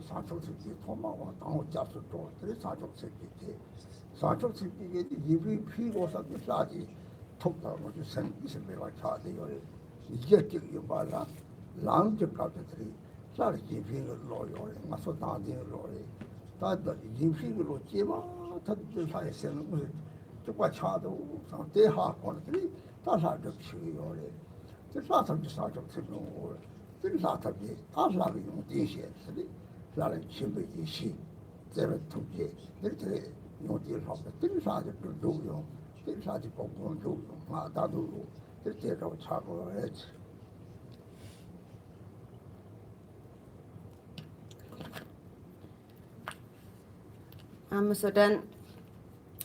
사초색이 도마와 당호 잡수도 들이 사초색이 이피 피고서 싸지 톡다고 생기서 매가 차대요. 이게 지금 봐라 랑적 같들이 잘 지피는 로요래 맞서 다디는 로래 다다 지피로 제마 다들 사이에는 무슨 저과 차도 상대하 거들이 다사적 치요래 저 사람들 사적 치고 저 사람들이 다사를 용 대시했으리 나는 신비지 시 제가 통계 이렇게 용기를 하고 저 사람들 도요 저 사람들 공부는 도요 나도 이렇게 하고 차고 했지. So then,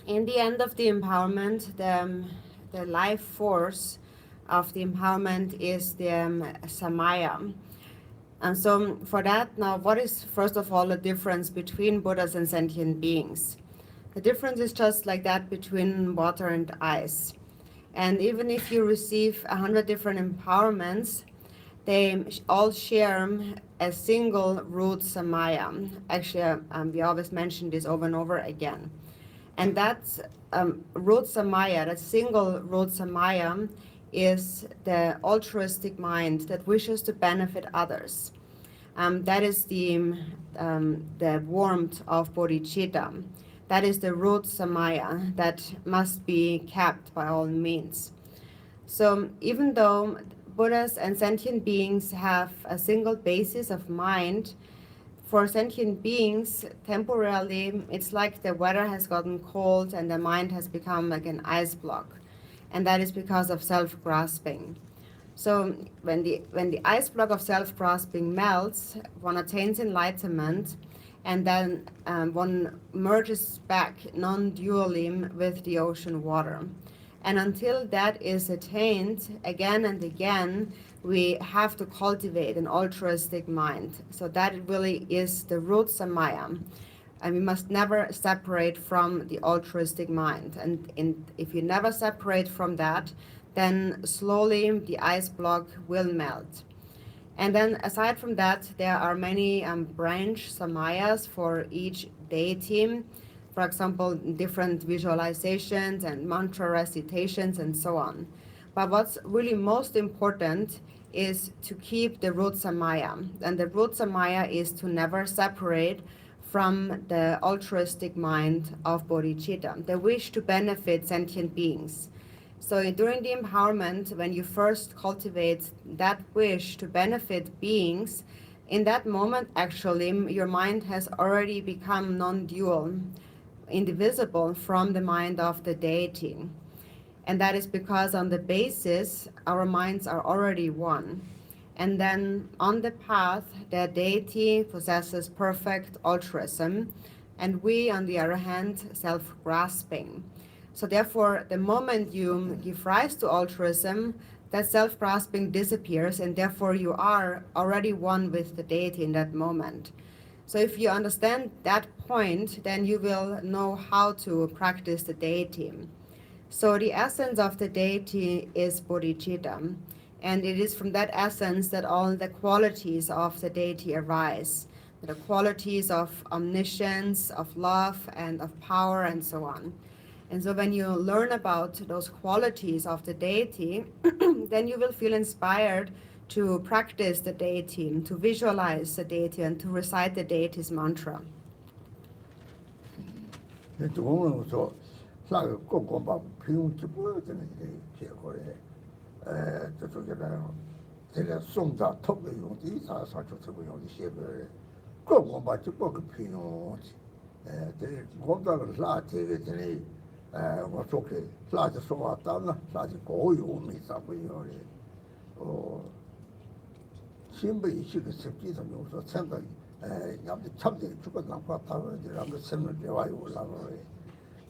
in the end of the empowerment, the life force of the empowerment is the samaya. And so for that, now what is first of all the difference between Buddhas and sentient beings? The difference is just like that between water and ice. And even if you receive 100 different empowerments, they all share a single root samaya. Actually, we always mention this over and over again. And that root samaya, that single root samaya, is the altruistic mind that wishes to benefit others. That is the warmth of bodhicitta. That is the root samaya that must be kept by all means. So even though Buddhas and sentient beings have a single basis of mind, for sentient beings, temporarily, it's like the weather has gotten cold and the mind has become like an ice block. And that is because of self-grasping. So when the ice block of self-grasping melts, one attains enlightenment, and then one merges back non-dually with the ocean water. And until that is attained, again and again, we have to cultivate an altruistic mind. So that really is the root samaya. And we must never separate from the altruistic mind. And if you never separate from that, then slowly the ice block will melt. And then aside from that, there are many branch samayas for each deity. For example, different visualizations and mantra recitations and so on. But what's really most important is to keep the root samaya. And the root samaya is to never separate from the altruistic mind of bodhicitta, the wish to benefit sentient beings. So during the empowerment, when you first cultivate that wish to benefit beings, in that moment, actually, your mind has already become non-dual, indivisible from the mind of the deity. And that is because on the basis, our minds are already one. And then on the path, the deity possesses perfect altruism, and we, on the other hand, self-grasping. So therefore, the moment you give rise to altruism, that self-grasping disappears, and therefore you are already one with the deity in that moment. So if you understand that point, then you will know how to practice the deity. So the essence of the deity is bodhicitta, and it is from that essence that all the qualities of the deity arise, the qualities of omniscience, of love, and of power, and so on. And so when you learn about those qualities of the deity, then you will feel inspired to practice the deity, to visualize the deity, and to recite the deity's mantra.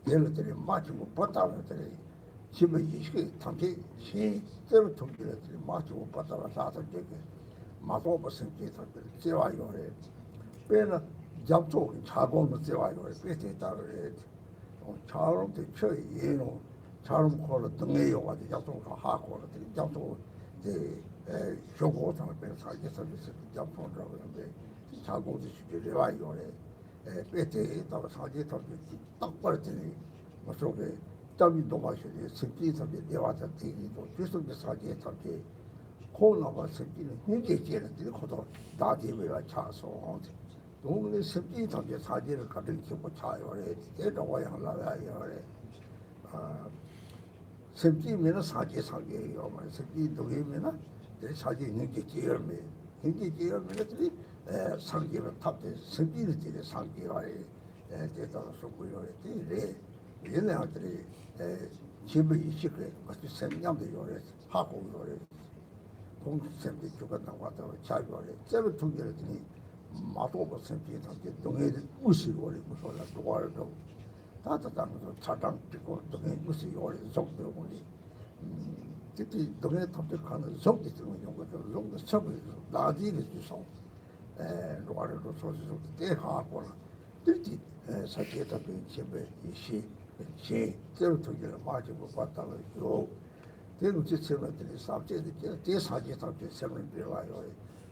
얘네들이 맞고 받아들이 집에 이식이 당시 신대로 통기들이 맞고 받아라 사서 되게 맞고 무슨 게서 제와요래 왜는 잡초 자고는 제와요래 그때 따르래 차롬도 쳐 예노 차롬 콜로 등에요 가지고 잡초가 하고 잡초 제 쇼고상을 빼서 살게서 잡초라고 하는데 자고도 시키래 와요래 그때 따라 사지 딱 벌더니 뭐 저게 점이 도마시리 스피드에 내와서 되기도 주소도 사지에 저게 코너가 생기는 hingeje는 것도 다디가 차서 동네 습기 던져 사진을 가득 키고 차요래 대도가 양라야요래 아 습기면 사지상계요 말 습기 동이면 내 사진 있는 게 제일매 hinge 제일매들이 상계를 탑대 습기를 지내 상계와에 대도로 속고요래 네 얘네들이 집을 이식해 같이 생명도 요래 하고 요래 공주쌤도 죽었다고 하다가 자기가 쌤을 통제했더니 마도가 쌤이 당시 동해를 무시고리 무서워라 도와도 다다당도 차당 찍고 동해 무시고리 속도고리 특히 동해 탑득하는 속도 들은 용거들 용도 첩을 나디를 주소 로아르도 소소소 대하고 특히 사기에다 그 집에 이시 제 쌤을 통제를 맞고 봤다가 요 대구 지체들이 sab제들 대사제 탑제 세븐 빌라요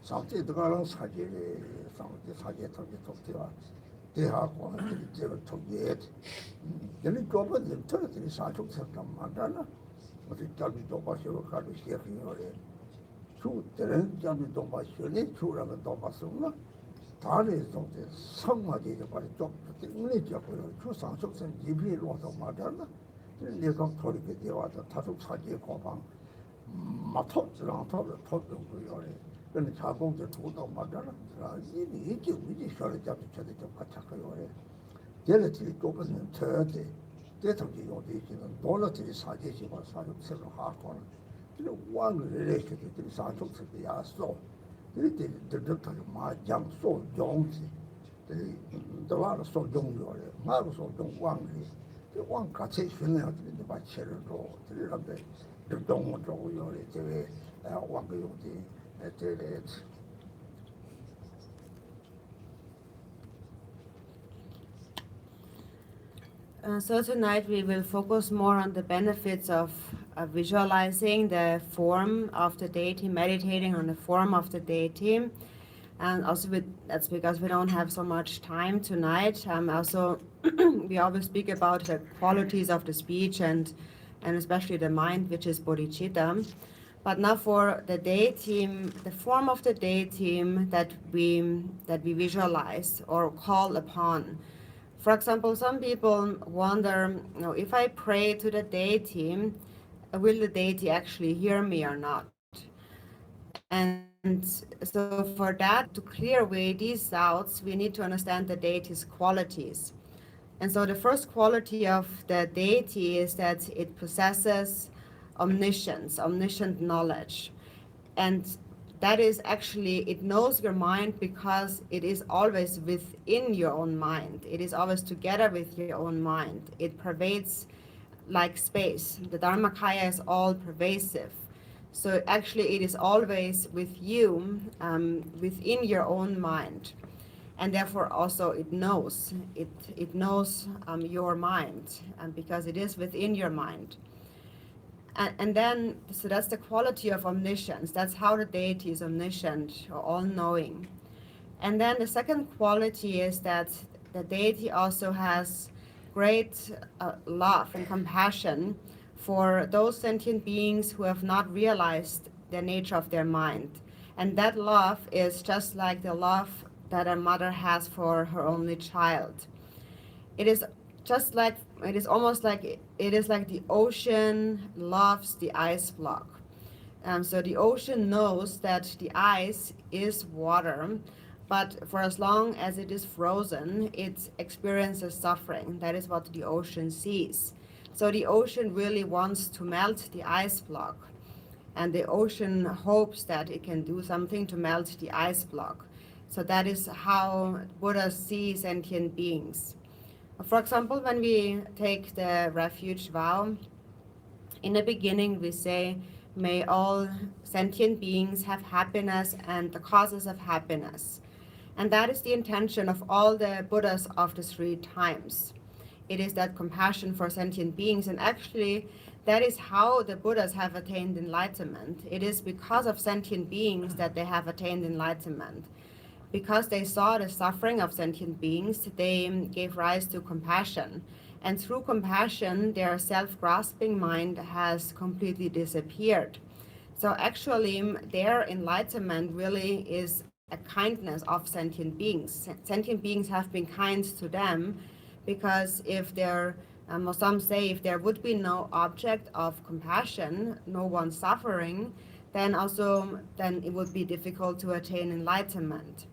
sab제 들어가는 사제에 sab제 사제 탑제 톱대와 대하고 제가 통계 얘는 조금 들었더니 사족 색감 만다나 어디 잡이도 마시고 가도 시작이요래 주들은 잡이도 마시니 주라면 또 마시나 다른 동대 성마디에 빨리 좀 때문에 잡고요 주상속선 집이로도 말하나 내가 거리게 되어서 다섯 사지에 고방 마톱랑 톱을 근데 자공들 두고 말하라 이게 우리 셔를 잡지 저도 좀 같아요 얘네들이 좁은 저한테 대통령이 어디 있는 돌아들이 사지지만 사족세로 하고 근데 왕을 레이크들이 사족세에 야소 이렇게 들들들 마장 소 용지 들어와서 소 용요래 마로 소 용왕이 왕 같이训练的把切了肉，这里边就动物中有的这位王个有的这类。So tonight we will focus more on the benefits of visualizing the form of the deity, meditating on the form of the deity. And also that's because we don't have so much time tonight. Also, we always speak about the qualities of the speech and especially the mind, which is bodhicitta. But now for the deity, the form of the deity that we visualize or call upon. For example, some people wonder, if I pray to the deity, will the deity actually hear me or not? And so for that, to clear away these doubts, we need to understand the deity's qualities. And so the first quality of the deity is that it possesses omniscience, omniscient knowledge. And that is actually, it knows your mind because it is always within your own mind. It is always together with your own mind. It pervades like space. The Dharmakaya is all pervasive. So actually it is always with you, within your own mind. And therefore also it knows your mind, because it is within your mind. And then, so that's the quality of omniscience. That's how the deity is omniscient, or all-knowing. And then the second quality is that the deity also has great love and compassion for those sentient beings who have not realized the nature of their mind. And that love is just like the love that a mother has for her only child. It is just like, it is almost like, it is like the ocean loves the ice block. So the ocean knows that the ice is water, but for as long as it is frozen, it experiences suffering. That is what the ocean sees. So the ocean really wants to melt the ice block, and the ocean hopes that it can do something to melt the ice block. So that is how Buddha sees sentient beings. For example, when we take the refuge vow, in the beginning we say, may all sentient beings have happiness and the causes of happiness. And that is the intention of all the Buddhas of the three times. It is that compassion for sentient beings, and actually that is how the Buddhas have attained enlightenment. It is because of sentient beings that they have attained enlightenment. Because they saw the suffering of sentient beings, they gave rise to compassion. And through compassion, their self-grasping mind has completely disappeared. So actually, their enlightenment really is a kindness of sentient beings. Sentient beings have been kind to them because if there, or some say, if there would be no object of compassion, no one suffering, then it would be difficult to attain enlightenment.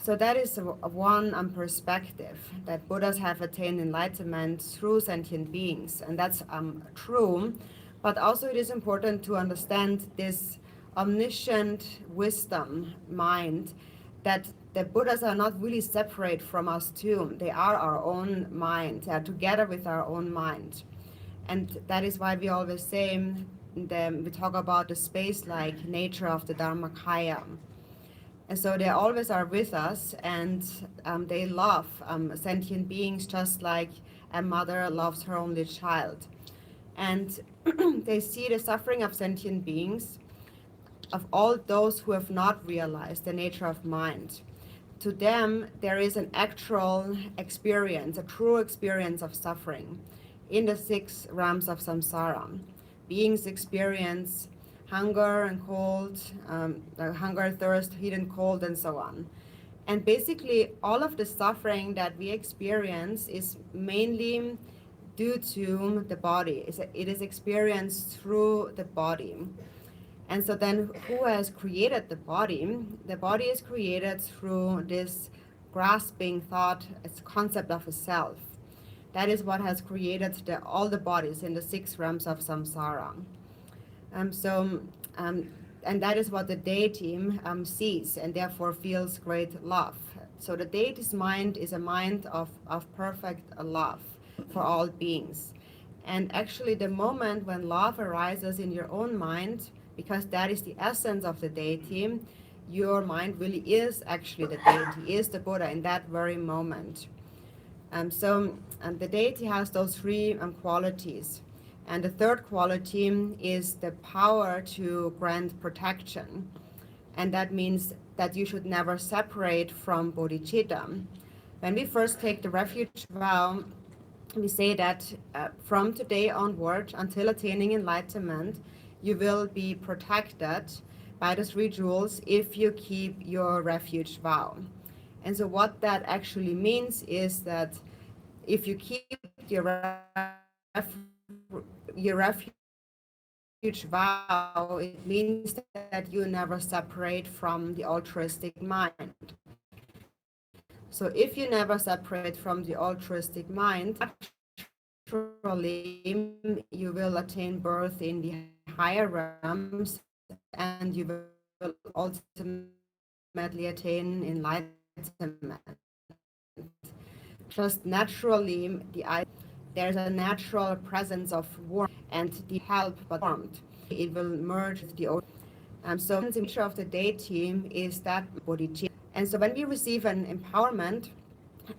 So that is one perspective, that Buddhas have attained enlightenment through sentient beings, and that's true. But also it is important to understand this omniscient wisdom mind, that the Buddhas are not really separate from us too. They are our own mind. They are together with our own mind. And that is why we always say, we talk about the space-like nature of the Dharmakaya. And so they always are with us, and they love sentient beings just like a mother loves her only child. And they see the suffering of sentient beings, of all those who have not realized the nature of mind. To them, there is an actual experience, a true experience of suffering in the 6 realms of samsara. Beings experience hunger and cold, hunger, thirst, heat and cold, and so on. And basically, all of the suffering that we experience is mainly due to the body. It is experienced through the body. And so then who has created the body? The body is created through this grasping thought, its concept of a self. That is what has created all the bodies in the 6 realms of samsara. And that is what the deity sees and therefore feels great love. So the deity's mind is a mind of perfect love for all beings. And actually the moment when love arises in your own mind, because that is the essence of the deity, your mind really is actually the deity, is the Buddha in that very moment. The deity has those 3 qualities. And the 3rd quality is the power to grant protection. And that means that you should never separate from bodhicitta. When we first take the refuge vow, we say that from today onward, until attaining enlightenment, you will be protected by the 3 jewels if you keep your refuge vow. And so what that actually means is that if you keep your refuge vow, it means that you never separate from the altruistic mind. So if you never separate from the altruistic mind, naturally you will attain birth in the higher realms, and you will ultimately attain enlightenment. Just naturally, there's a natural presence of warmth, and the help but warmth, it will merge with the ocean. So the nature of the deity is that bodhicitta. And so when we receive an empowerment,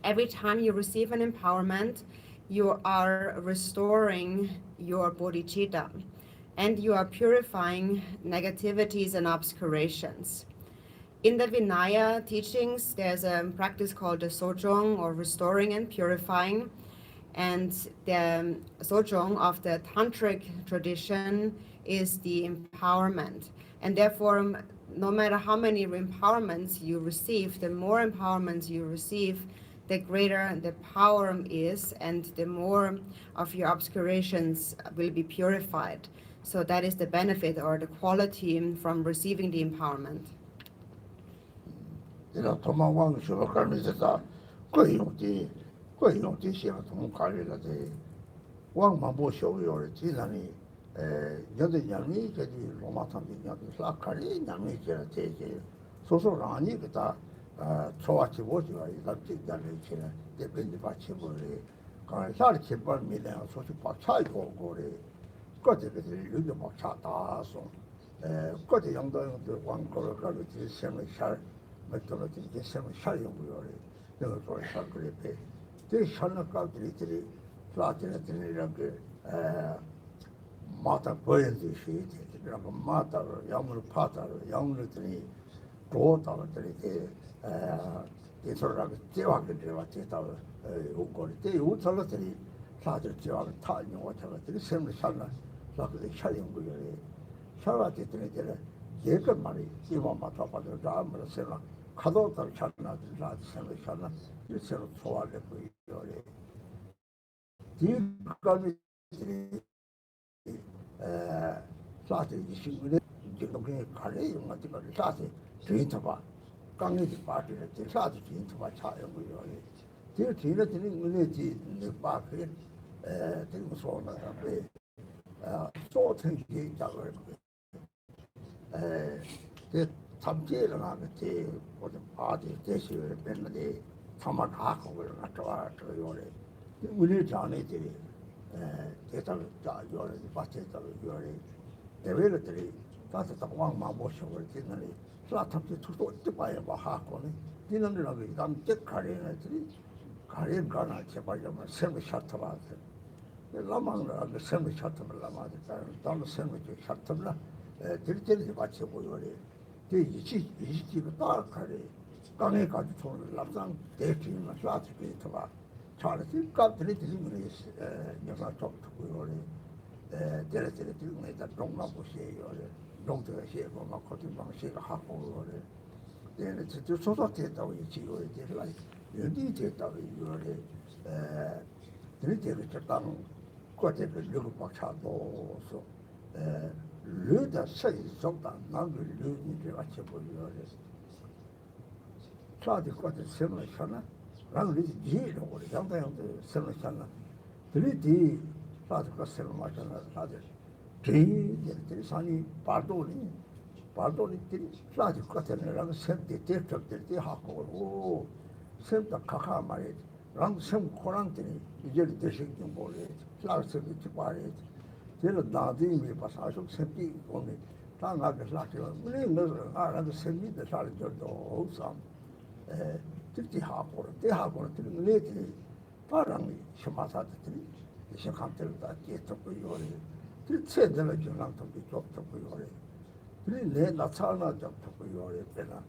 every time you receive an empowerment, you are restoring your bodhicitta, and you are purifying negativities and obscurations. In the Vinaya teachings, there's a practice called the sojong, or restoring and purifying. And the sojong of the tantric tradition is the empowerment. And therefore, no matter how many empowerments you receive, the more empowerments you receive, the greater the power is, and the more of your obscurations will be purified. So that is the benefit or the quality from receiving the empowerment. 도망왕 쇼가르미자 거용디 거용디 시가 동가리라데 왕마보 쇼요를 지나니 여대 양이 저기 로마탄비 양이 사카리 양이 저기 소소라니 그다 초와치 보지와 이답지다를 지나 대변이 받치 보리 가샤르 쳔발 미래 소소 박차이고 고리 거제들이 여기 막 차다서 거제 양도의 왕거를 가르치 시험을 잘 metodology che siamo sciaglioni devo fare sacre pe te sanno calcoli platine tenere che mata poi di sì che mata yamur pata yamur teni gota teni che sono che va che deve stare uguale te utalo teni 사들 지와 타니 오타가 되게 sempre sanno sacre sciaglioni 샤라티 드네들 예그 말이 이만 맞아봐도 다음으로 세라 가도들 찾나 라지 생을 찾나 일세로 소화를 보이요래 뒤까지 사실 이 친구들 지금 그냥 가래 영화 찍어 사실 데이터 봐 강의지 빠지는 사실 데이터 봐 차요 뭐요래 뒤에 뒤는 문제지 봐 그게 되게 소화가 돼 소통이 작을 그 잠재를 하겠지 뭐좀 바디 대시를 뺐는데 정말 하고 그러나 좋아요. 우리 자네들이 대답을 다 요래 받쳤다고 요래 대외들이 다들 왕만 모셔고 있는데 라탑도 투도 뜻봐야 봐 하고는 이놈들하고 이담 때 가리는들이 가리 가나 제발 좀 생을 샷터봐 라마가 그 생을 샷터를 라마다 다른 생을 샷터라 들들이 같이 보여래 그 이치가 딱 가리 강에 가지고 손을 납상 대피만 쏴지게 있어봐 잘했지 깜들이 들리면 영화 좀 보여래 데레데레 들리면 일단 동나보시에요 동대가 시에고 막 거짓말 시가 하고 그래 얘는 진짜 소소됐다고 얘기해요 제가 연기 됐다고 이거래 들리게 저당 거제를 누구 박차도서 르다 세이 속다 남들 르니 같이 보여요. 차디 거제 세면 샤나 라는 지로 우리 양다양도 세면 샤나 들리디 차디 거 세면 맞잖아 차디 제들이 산이 바도니 들이 차디 거제는 세대 대적들이 하고 세다 카카 말이 랑 셈 코란들이 이제 대식 좀 보래 플라스틱 집발에 제가 나중에 봐서 셈이 오늘 당하게 살죠 우리 너 알아서 셈이도 살죠 없어 특히 하고 들은 애들이 바람이 심하다들이 시작한테도 다 깨닫고 요래 그 체들을 좀랑 좀 좁고 요래 그래 내 나타나 좁고 요래 때나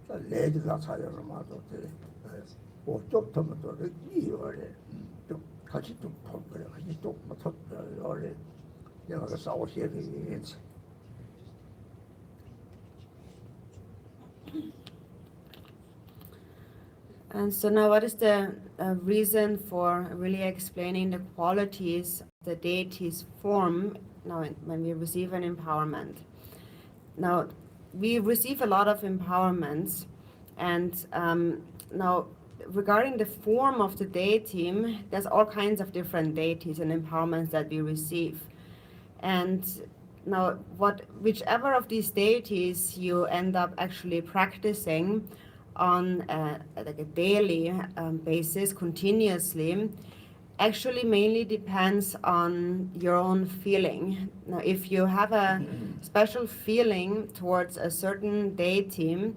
레디가 사려는 말도 돼 좀 더 이거래 좀 같이 좀 그래 같이 좀 맞췄어요 내가 그 싸우시게 되지 And so now what is the reason for really explaining the qualities of the deity's form now when we receive an empowerment? Now, we receive a lot of empowerments, and now regarding the form of the deity, there's all kinds of different deities and empowerments that we receive. And now, whichever of these deities you end up actually practicing on like a daily basis, continuously, actually mainly depends on your own feeling. Now, if you have a special feeling towards a certain deity,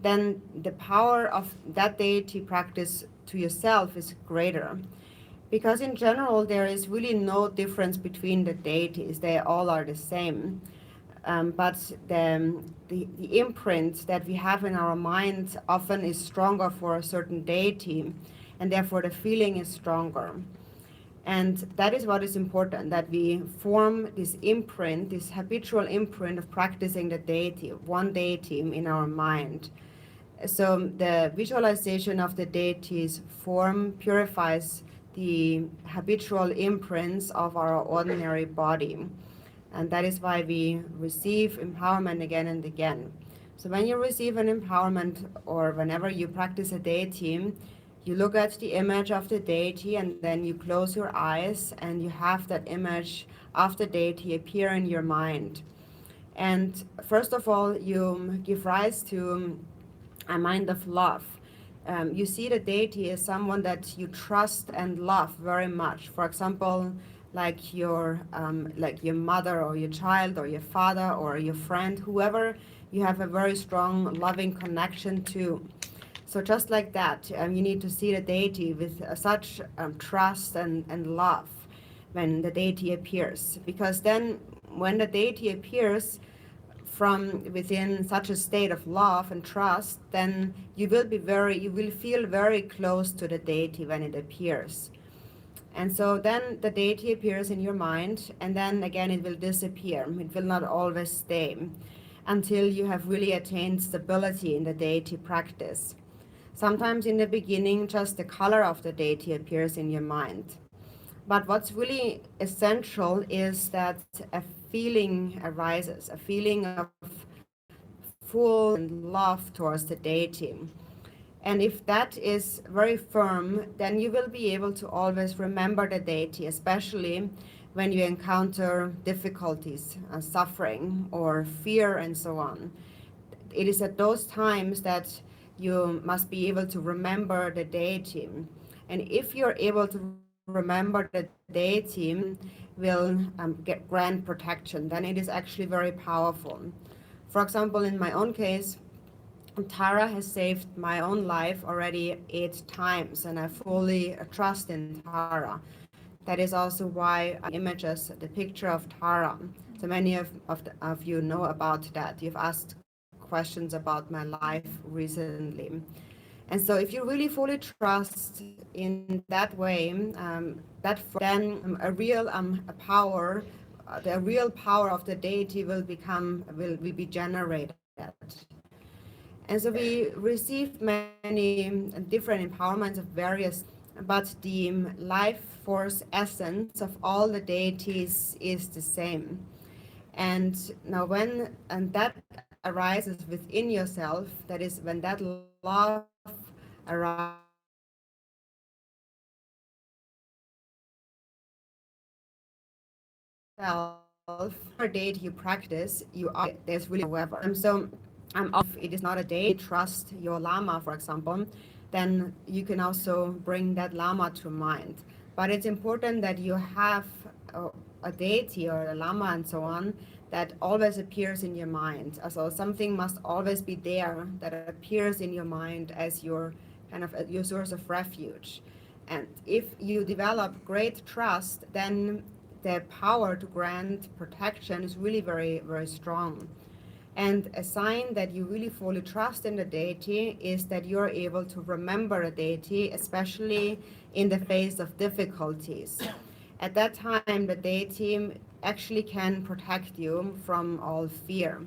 then the power of that deity practice to yourself is greater. Because in general, there is really no difference between the deities. They all are the same. But the imprint that we have in our mind often is stronger for a certain deity, and therefore the feeling is stronger. And that is what is important, that we form this imprint, this habitual imprint of practicing the deity, one deity in our mind. So the visualization of the deity's form purifies the habitual imprints of our ordinary body. And that is why we receive empowerment again and again. So when you receive an empowerment or whenever you practice a deity, you look at the image of the deity and then you close your eyes and you have that image of the deity appear in your mind. And first of all, you give rise to a mind of love. You see the deity as someone that you trust and love very much. For example, like your mother or your child or your father or your friend, whoever you have a very strong loving connection to. So just like that, you need to see the deity with such trust and love when the deity appears. Because then when the deity appears from within such a state of love and trust, then you will feel very close to the deity when it appears. And so then the deity appears in your mind, and then again it will disappear. It will not always stay until you have really attained stability in the deity practice. Sometimes in the beginning, just the color of the deity appears in your mind. But what's really essential is that a feeling arises, a feeling of full love towards the deity. And if that is very firm, then you will be able to always remember the deity, especially when you encounter difficulties, suffering, or fear, and so on. It is at those times that you must be able to remember the deity. And if you're able to remember the deity, will get grant protection, then it is actually very powerful. For example, in my own case, Tara has saved my own life already 8 times, and I fully trust in Tara. That is also why images, the picture of Tara. So many of you know about that. You've asked questions about my life recently. And so if you really fully trust in that way, then a real power, the real power of the deity will be generated. And so we received many different empowerments of various, but the life force essence of all the deities is the same. And now and that arises within yourself, that is when that love arises or deity you practice, you are there's really however. So if it is not a deity, trust your lama, for example, then you can also bring that lama to mind. But it's important that you have a deity or a lama and so on that always appears in your mind. So something must always be there that appears in your mind as your kind of your source of refuge. And if you develop great trust, then the power to grant protection is really very, very strong. And a sign that you really fully trust in the deity is that you're able to remember a deity, especially in the face of difficulties. At that time, the deity actually can protect you from all fear.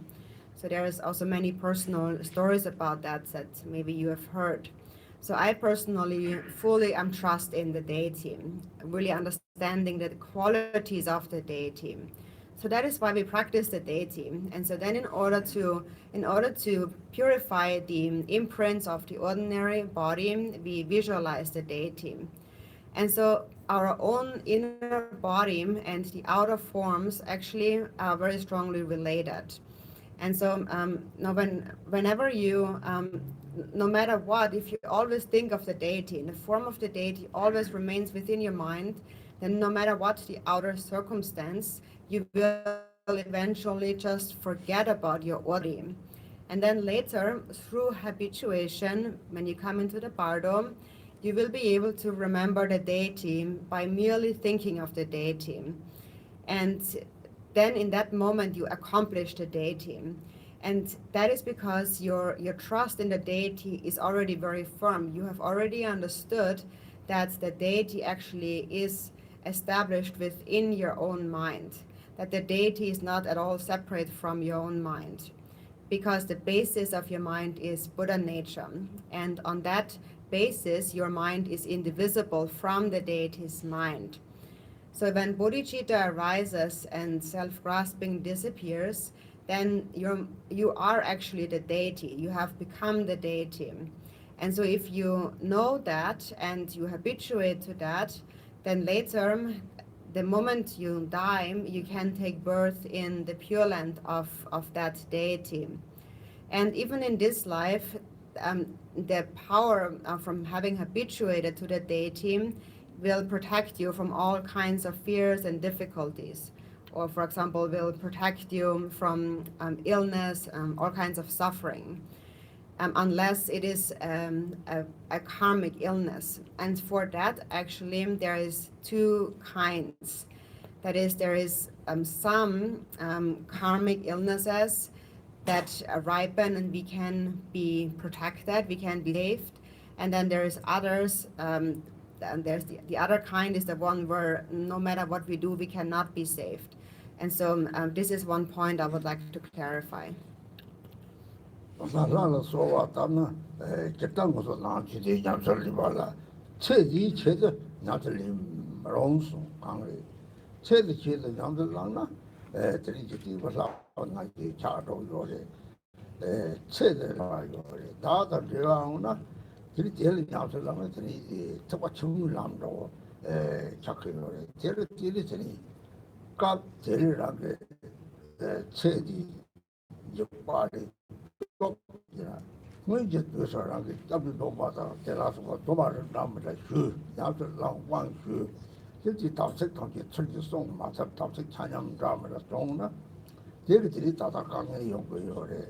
So there is also many personal stories about that maybe you have heard. So I personally fully trust in the deity, really understanding the qualities of the deity. So that is why we practice the deity. And so then in order to purify the imprints of the ordinary body, we visualize the deity. And so our own inner body and the outer forms actually are very strongly related. And so now whenever you, no matter what, if you always think of the deity, and the form of the deity always remains within your mind, then no matter what the outer circumstance, you will eventually just forget about your body. And then later, through habituation, when you come into the bardo, you will be able to remember the deity by merely thinking of the deity. And then in that moment, you accomplish the deity. And that is because your trust in the deity is already very firm. You have already understood that the deity actually is established within your own mind, that the deity is not at all separate from your own mind, because the basis of your mind is Buddha nature. And on that basis, your mind is indivisible from the deity's mind. So when bodhicitta arises and self-grasping disappears, then you are actually the deity. You have become the deity. And so if you know that and you habituate to that, then later, the moment you die, you can take birth in the Pure Land of that deity. And even in this life, the power from having habituated to the deity will protect you from all kinds of fears and difficulties. Or, for example, will protect you from illness, all kinds of suffering, unless it is a karmic illness. And for that, actually, there is 2 kinds. That is, there is some karmic illnesses that ripen and we can be protected, we can be saved. And then there is others and there's the other kind is the one where no matter what we do, we cannot be saved. And so this is one point I would like to clarify. 라라 소와 담나 getang so na chi de nyam so li bala che ji che de na de li rong su kang ri che de nyam de lang na tri ji ti ba la na ji cha do yo le che de la yo le da da de la na tri de li nyam so lang na tri ta ba chung lam do cha ke yo le de li tri ka de li ra ge che di yo ba de When you do so, I get no matter, tell us what tomorrow number like you, after long one shoe. Did the toxic to get to the song, master toxic China drama, the song. Did it Tata Kang Yore?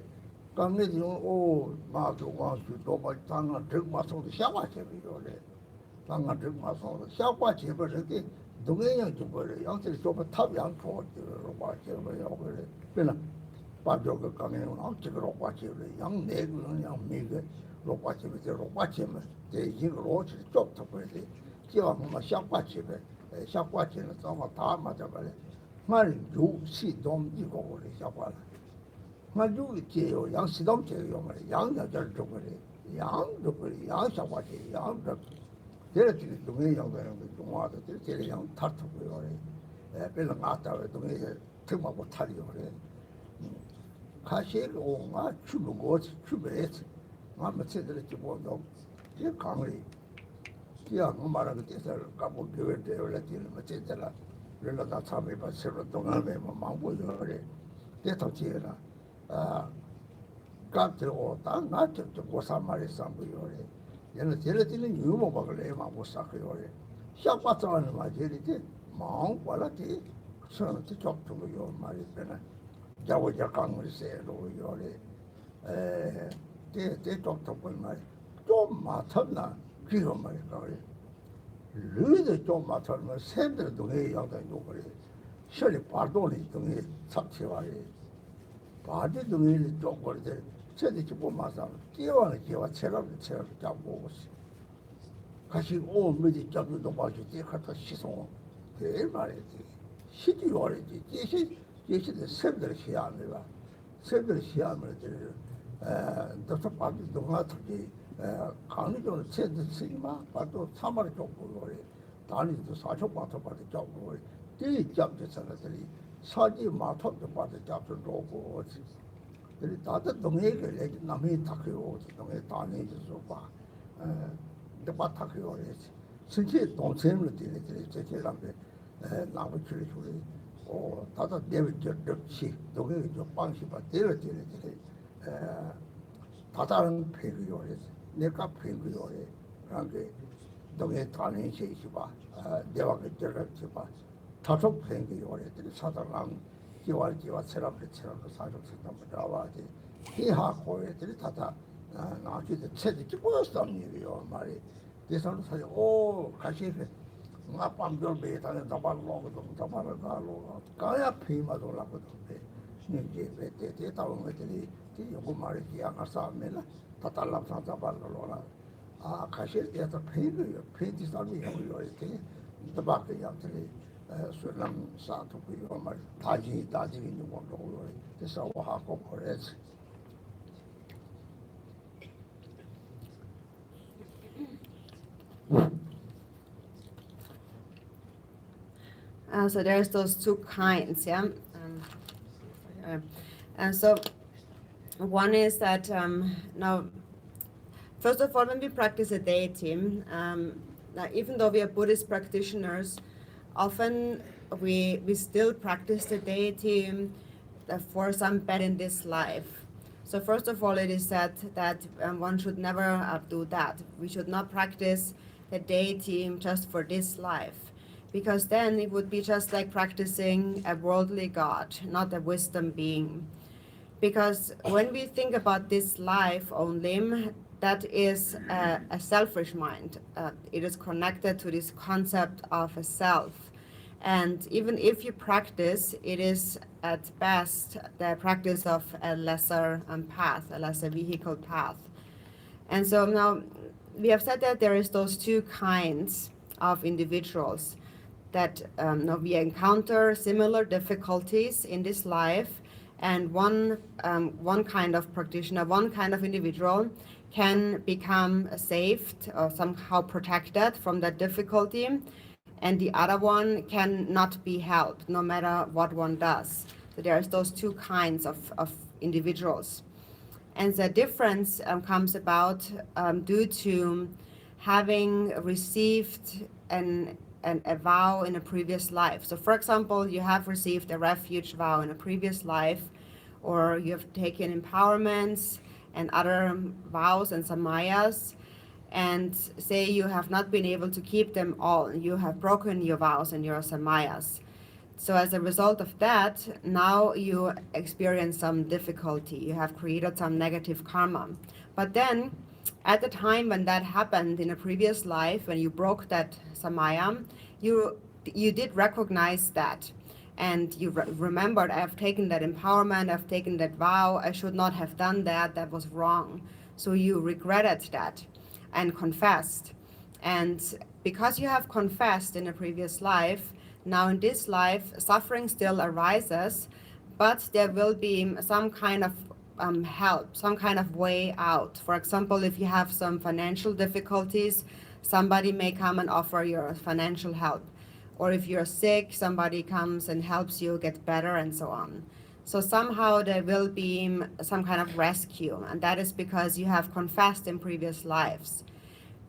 Kang is your old master wants to do my tongue and drink my soul, the shower every yore. Tongue and drink my soul, the shower chamber again. The way to put it, young to stop a top young for the robot over. 바조가 가면 어찌로 빠지래 양 내고는 양 미게 로빠지베 로빠지면 대신 로치 쪽도 버리 기왕 뭐 샤빠지베 샤빠지는 정말 다 맞아 버려 말 유시 동 이거 버리 샤빠라 말 유기 제요 양 시동 제요 말 양자 저 버리 양도 버리 양 샤빠지 양도 제르지 동에 양도는 그 동화도 제르 양 타트고요 별로 나타에 동에 특마고 탈이요 그래 가시가 오가 추고 추베스 아마 제대로 집어도 이 강리 기아 말하는 데서 가보 교회 되어라 되는 뭐 제대로 relata sabe pasero donave mambo yore teto chira kapte o ta na te ko samare sambo yore yana tele tele nyumo bagale mambo sak yore shakpa tsana ma jeri te maung wala te sono te chok to yo mari pena jawo jakang se ro yore te chok to ko mari to ma thana kiro mari kare 르드 좀 맞춰면 샘들 동에 양다 요거래 셔리 바도리 동에 잡히와래 바디 동에 좀 거래 저기 좀 맞아 뛰어와는 뛰어와 체력을 잡고 오시 같이 오 미리 잡도 봐주 뒤 갖다 시송 그 말이지 시기 요래지 제시 샘들 시야면가 샘들 시야면 더 바디 동화 특히 강의적으로 체드시마 봐도 3월에 조금 단위도 4초 받아 잡고 이 잡듯이 사지 마토도 받아 잡도 오고 그리 다들 동해를 남이 타고 동해 단위도 봐 대파 타고 그래지 실제 동생을 되게 제게랑데 나무 줄이 다들 내가 저렇지 동해 좀 방식 봐 되게 다다른 배우요래지 내가 배우요래 그런데 동해 단위 시시바 대화가 저렇지 봐 다섯 배우요래들이 사다랑 기와 체력을 사족 system 나와지 이하고애들이 다다 나중에 체득이 보였던 일이요 말이 대선 사실 오 같이 나 밤별 배다는 다발로도 다발을 가로 가야 피마도 라고도 이제 배때 다운 것들이 요거 말이지 아가사면은 다달람사 다발로라 아 가실 때서 페이를 페이지 사람이 하고요 이렇게 다밖에 양들이 술람 사토고요 말 다지 있는 것도 그래서 하고 그래서 So there's those two kinds, yeah. And so one is that now, first of all, when we practice a deity, now even though we are Buddhist practitioners, often we still practice the deity for some bed in this life. So first of all, it is said that one should never do that. We should not practice the deity just for this life, because then it would be just like practicing a worldly god, not a wisdom being. Because when we think about this life only, that is a selfish mind. It is connected to this concept of a self. And even if you practice, it is at best the practice of a lesser path, a lesser vehicle path. And so now we have said that there is those two kinds. of individuals that we encounter similar difficulties in this life, and one kind of practitioner, one kind of individual can become saved or somehow protected from that difficulty, and the other one cannot be helped no matter what one does. So there's those two kinds of individuals. And the difference comes about due to having received a vow in a previous life. So for example, you have received a refuge vow in a previous life, or you have taken empowerments and other vows and samayas, and say you have not been able to keep them all. You have broken your vows and your samayas. So as a result of that, now you experience some difficulty. You have created some negative karma. But then, at the time when that happened in a previous life, when you broke that samaya, you did recognize that. And you remembered, I've taken that empowerment, I've taken that vow, I should not have done that, that was wrong. So you regretted that and confessed. And because you have confessed in a previous life, now in this life, suffering still arises, but there will be some kind of help, some kind of way out. For example, if you have some financial difficulties, somebody may come and offer you financial help. Or if you're sick, somebody comes and helps you get better and so on. So somehow there will be some kind of rescue, and that is because you have confessed in previous lives.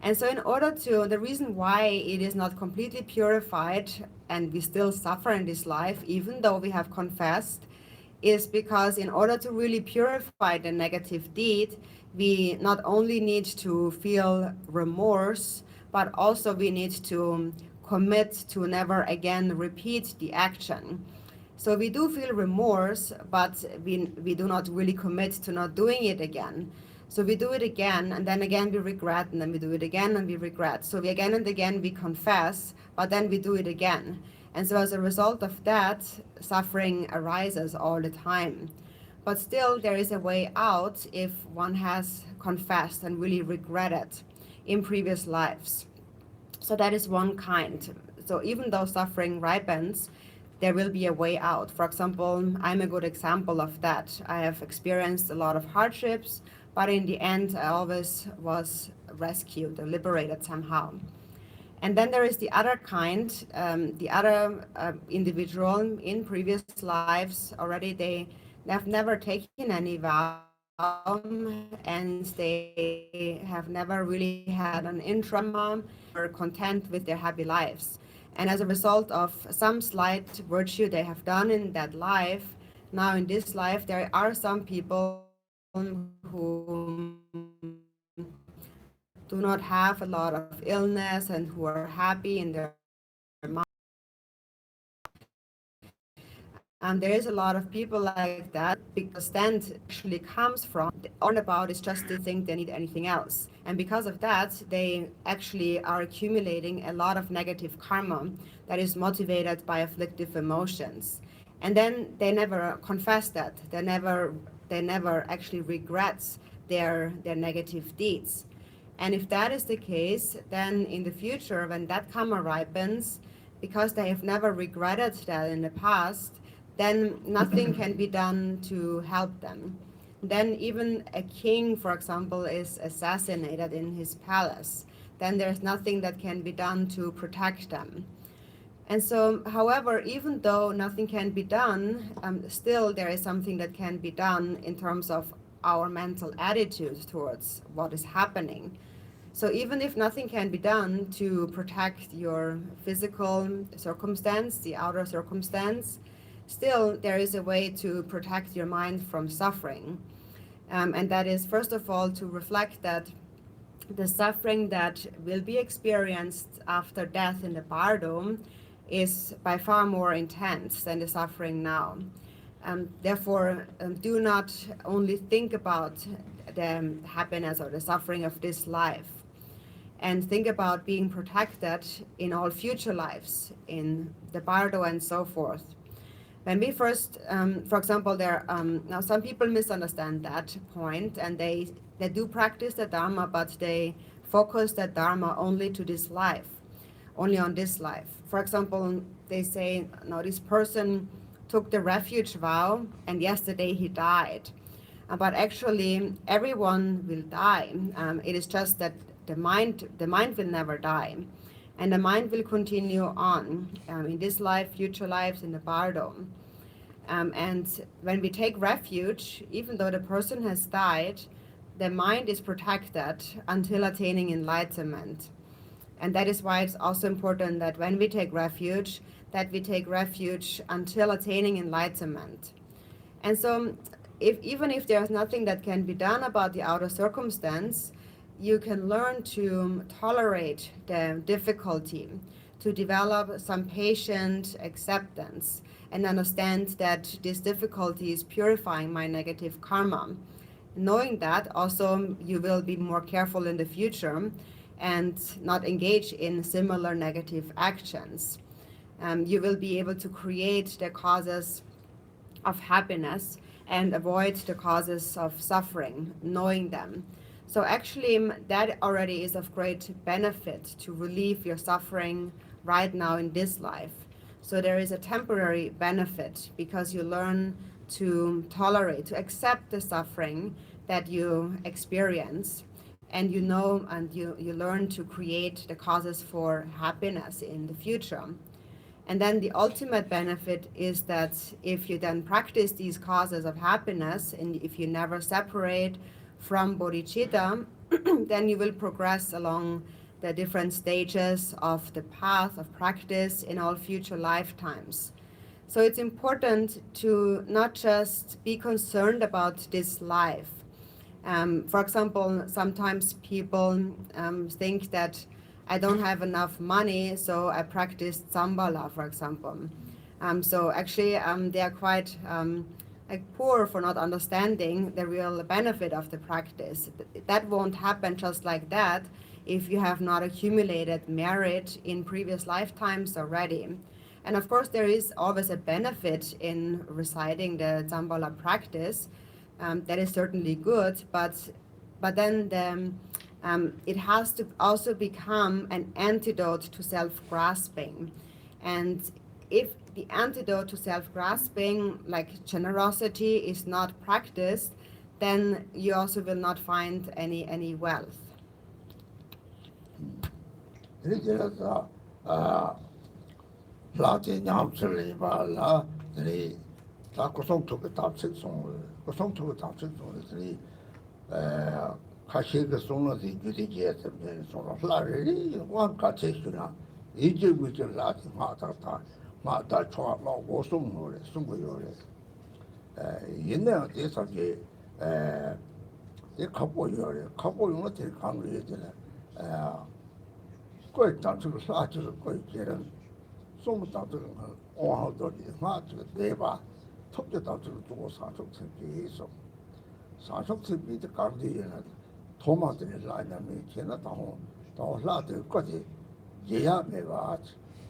And so in order to, the reason why it is not completely purified and we still suffer in this life, even though we have confessed, is because in order to really purify the negative deed, we not only need to feel remorse, but also we need to commit to never again repeat the action. So we do feel remorse, but we do not really commit to not doing it again. So we do it again, and then again we regret, and then we do it again and we regret. So we again and again we confess, but then we do it again. And so as a result of that, suffering arises all the time. But still there is a way out if one has confessed and really regretted in previous lives. So that is one kind. So even though suffering ripens, there will be a way out. For example, I'm a good example of that. I have experienced a lot of hardships, but in the end, I always was rescued or liberated somehow. And then there is the other kind, the other individual in previous lives already, they have never taken any vow, and they have never really had an intra or content with their happy lives. And as a result of some slight virtue they have done in that life, now in this life, there are some people who do not have a lot of illness and who are happy in their mind. And there is a lot of people like that because stand actually comes from, all about is just to think they need anything else. And because of that, they actually are accumulating a lot of negative karma that is motivated by afflictive emotions. And then they never confess that. They never actually regrets their negative deeds. And if that is the case, then in the future, when that karma ripens, because they have never regretted that in the past, then nothing can be done to help them. Then even a king, for example, is assassinated in his palace. Then there's nothing that can be done to protect them. And so, however, even though nothing can be done, still there is something that can be done in terms of our mental attitude towards what is happening. So even if nothing can be done to protect your physical circumstance, the outer circumstance, still there is a way to protect your mind from suffering. And that is, first of all, to reflect that the suffering that will be experienced after death in the bardo is by far more intense than the suffering now. Therefore, do not only think about the happiness or the suffering of this life, and think about being protected in all future lives, in the bardo and so forth. When we first, for example, now some people misunderstand that point, and they do practice the Dharma, but they focus the Dharma only to this life. only on this life. For example, they say, now this person took the refuge vow and yesterday he died. But actually, everyone will die. It is just that the mind will never die. And the mind will continue on in this life, future lives, in the bardo. And when we take refuge, even though the person has died, the mind is protected until attaining enlightenment. And that is why it's also important that when we take refuge, that we take refuge until attaining enlightenment. And so even if there's nothing that can be done about the outer circumstance, you can learn to tolerate the difficulty, to develop some patient acceptance, and understand that this difficulty is purifying my negative karma. Knowing that, also you will be more careful in the future and not engage in similar negative actions. You will be able to create the causes of happiness and avoid the causes of suffering, knowing them. So actually, that already is of great benefit to relieve your suffering right now in this life. So there is a temporary benefit because you learn to tolerate, to accept the suffering that you experience, and you know and you learn to create the causes for happiness in the future. And then the ultimate benefit is that if you then practice these causes of happiness, and if you never separate from bodhicitta, then you will progress along the different stages of the path of practice in all future lifetimes. So it's important to not just be concerned about this life. For example, sometimes people think that I don't have enough money, so I practice Zambala, for example. So actually, they are quite like poor for not understanding the real benefit of the practice. That won't happen just like that if you have not accumulated merit in previous lifetimes already. And of course, there is always a benefit in reciting the Zambala practice. That is certainly good, but then it has to also become an antidote to self-grasping. And if the antidote to self-grasping, like generosity, is not practiced, then you also will not find any wealth. 그래서 라틴 냠슬이 발라 들이 다 고성토가 답책송 고성토가 답책송들이 가시가 송어지 주디지에서 송어 플라리 완카체스나 이제부터 라틴 마다 초아로 고송노래 송고요래 옛날 대사게 이 카보요래 될 강의들 거의 단축을 사주를 거의 계란 송을 단축을 오하더니 마주가 내봐 톱제 단축을 두고 사족책에서 사족책이 강대에는 도마들이 라냐면 걔는 더 라들까지 예야매가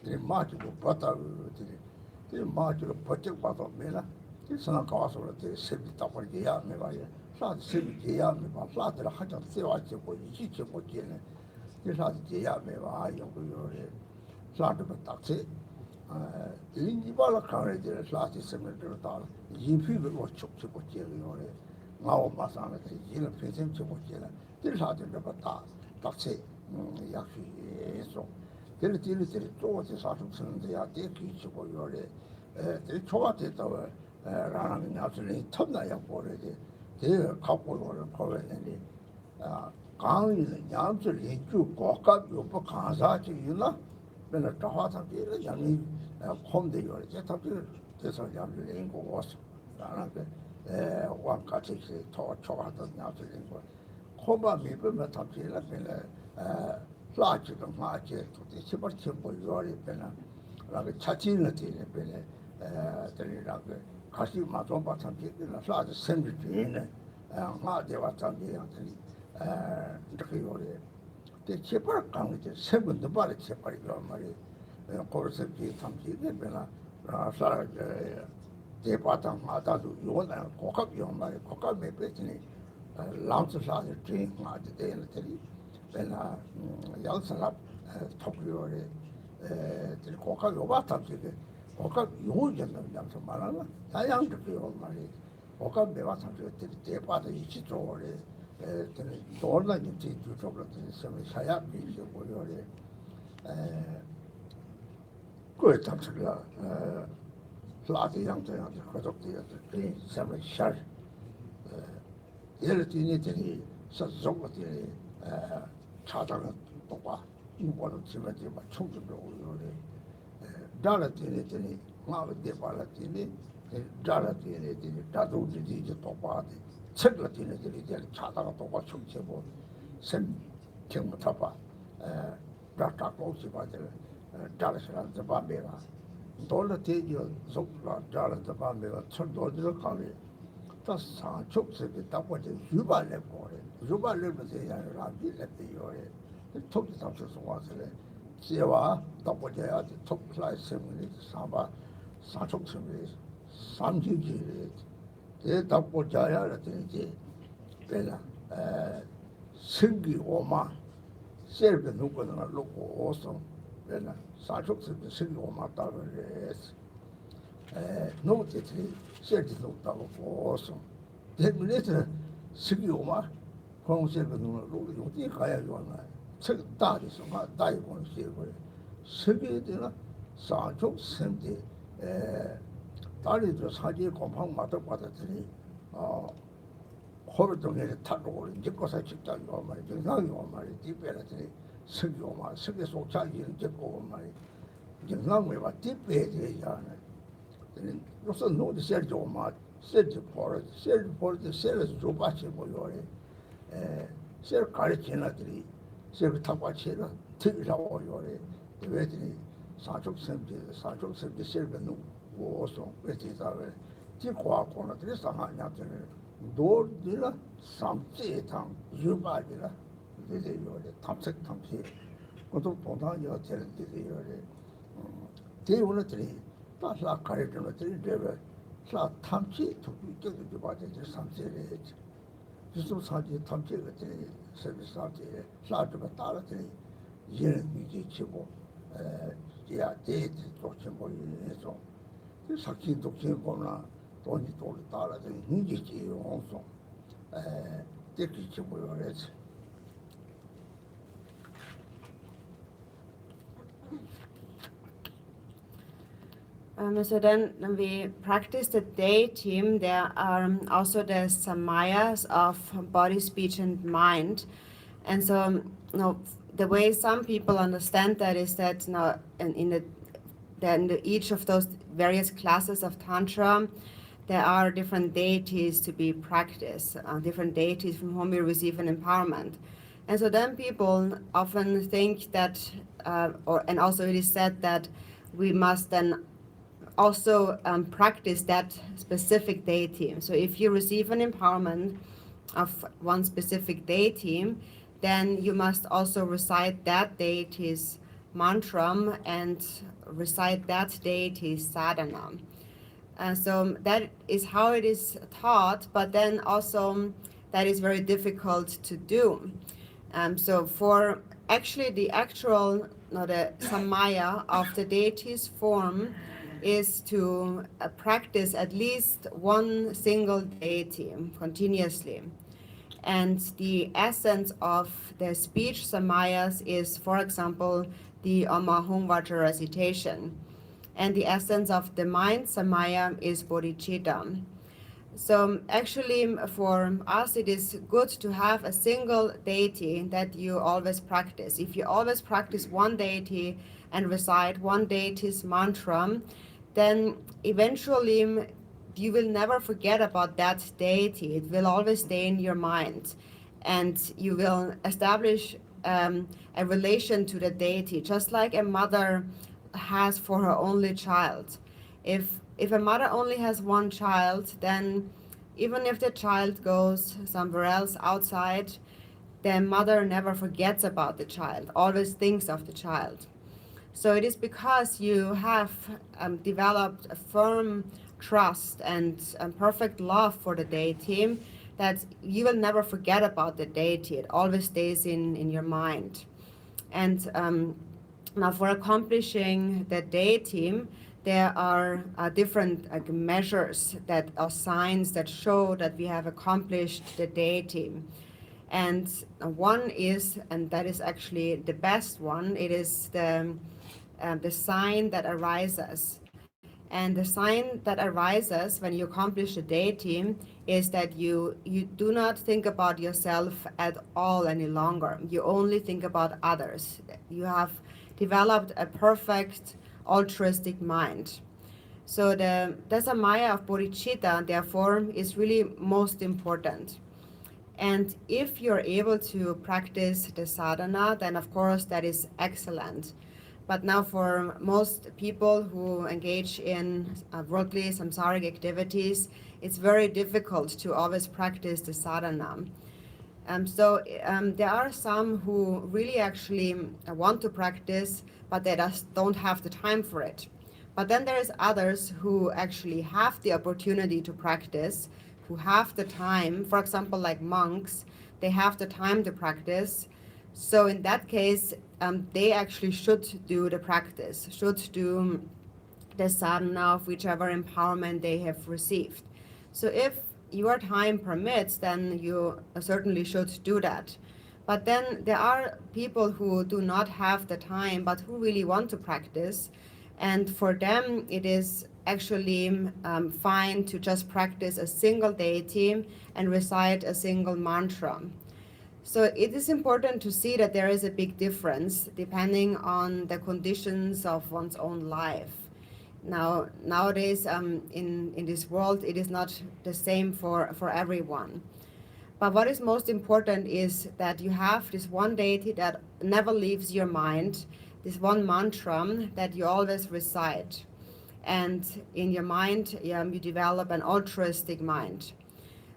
이 마주도 받아들이 이 마주를 버쩍 받아매나 이 생각가서 그렇게 세비 답을 예야매가 사드 세비 예야매가 라들 하자 세와지고 이지고 걔는 이 사드 예야매가 요거요래 라드가 딱지 이발라 카레들 라지 세면들다 이피를 어축축고 제요래 나오 마상에 이는 패션 주고지라 들사들도 봤다 딱지 약속에서 들들들 또지 사슴스는데야 대기 주고 요래 대 초가됐다고 라는 야들이 턴나야 보래지 대 갖고를 거래는데 강의는 양들이 쭉 고갑 요법 강사지 유나 맨날 다화상들이 양이 홈데 요래 제탑들 대서 양들이 인고 왔어 라는 완까지 더 초가던 야들인 거 코바 미브면 탑지라 맨날 라지도 마지 또 시벌 첨보 요리 맨날 라그 차진을 되네 맨날 들이라고 가시 마좀 받참 되는 라지 생기 되네 마대와 장기한테 이렇게 요리 대 제발 강이제 세분도 말에 제발이란 말이 고르스기 탐지게 맨날 라사 대바탕 마다도 요나 고갑 요 말이 고갑 매배지니 람스사의 드링 마지 되는 들이 맨날 양산업 톱요리 고가 요바 탑지게 고가 요전은 양서 말하나 다양적이요 말이 고가 매와 탑지게 대파도 이치 쪽으로 돌나 이제 쪽으로 되면 사약이 보여래 그 탑지가 라디 양자한테 가족들이 그 사람을 샤 예를 들니 서쪽들이 차다가 똑바 이거는 집에 총주로 오요래 달라들이 마음에 발라들이 달라들이 다도들이 이제 똑바데 책라들이 이제 차다가 똑바 총체고 선 경부터 봐 다다고 집어들 달라서 잡아매라 돌라테지요 속라 달라서 잡아매라 철도들 가게 다 사촉세게 답어지 유발래 거래 유발래면서 야라 빌레요 톡이 잡혀서 와서래 제와 답어져야 톡 플라이스문이 사바 사촉세미 삼지지 대 답어져야 되지 배라 승기 오마 세르베 누구나 놓고 오서 배라 사촉세미 승기 오마 따르래 노트들이 세르지 놓다고 오서 대문에서 승기 오마 공세르베 누구나 놓고 어디 가야 좋나 책 다리서 다이 공세고 세계에나 사촉세미 다리도 사지 공방 마다 받았더니 호르동에 타고 이제 거사 직장이 와 말이 정상이 와 말이 뒤배라더니 석이 와 말, 석에 속자기는 잡고 와 말이 정상에 와 뒤배에 되잖아. 그래서 노드 셀지 와 말, 셀지 포르 셀에서 조바치 보여래. 셀 가르치나들이 셀 타바치라 특이라고 요래. 왜더니 사족선비 셀베는 오소 왜지다래. 지과고나들이 상하냐들이 도르디라 삼제탕 유바디라 되요래 탐색 그것도 도다요 되요래 대우는들이 다사 가르치는들이 되게 사 탐치 두기적으로 봐야지 삼제래 무슨 사지 탐제들이 서비스한테 사주가 따라들이 이해는 이제 치고 야 데이트 독점 보이면서 그 사기 독점 보나 돈이 따라서 인기지 온소 데이트 보여야지 So then we practice the day team. There are also the samayas of body, speech, and mind. And so, the way some people understand that is that in each of those various classes of Tantra, there are different deities to be practiced, different deities from whom we receive an empowerment. And so then people often think that, and also it is said that we must then also practice that specific deity. So if you receive an empowerment of one specific deity, then you must also recite that deity's mantra and recite that deity's sadhana. So that is how it is taught, but then also that is very difficult to do. So for actually the actual, the samaya of the deity's form is to practice at least one single deity continuously. And the essence of the speech samayas is, for example, the Amahum Vajra recitation. And the essence of the mind samaya is bodhicitta. So actually for us it is good to have a single deity that you always practice. If you always practice one deity and recite one deity's mantra, then eventually you will never forget about that deity. It will always stay in your mind, and you will establish a relation to the deity, just like a mother has for her only child. If a mother only has one child, then even if the child goes somewhere else outside, the mother never forgets about the child, always thinks of the child. So it is because you have developed a firm trust and perfect love for the deity that you will never forget about the deity. It always stays in your mind. And Now, for accomplishing the deity, there are different measures that are signs that show that we have accomplished the deity. And one is, and that is actually the best one, it is the sign that arises. And the sign that arises when you accomplish the deity is that you do not think about yourself at all any longer. You only think about others. You have developed a perfect altruistic mind. So the samaya of bodhicitta, therefore, is really most important. And if you're able to practice the sadhana, then of course that is excellent. But now for most people who engage in worldly samsaric activities, it's very difficult to always practice the sadhana. So there are some who really actually want to practice, but they just don't have the time for it. But then there's others who actually have the opportunity to practice, who have the time. For example, like monks, they have the time to practice. So in that case, they actually should do the practice, should do the sadhana of whichever empowerment they have received. So if your time permits, then you certainly should do that. But then there are people who do not have the time, but who really want to practice. And for them, it is actually fine to just practice a single deity and recite a single mantra. So it is important to see that there is a big difference depending on the conditions of one's own life. Now, nowadays in this world, it is not the same for everyone. But what is most important is that you have this one deity that never leaves your mind, this one mantra that you always recite. And in your mind, you develop an altruistic mind.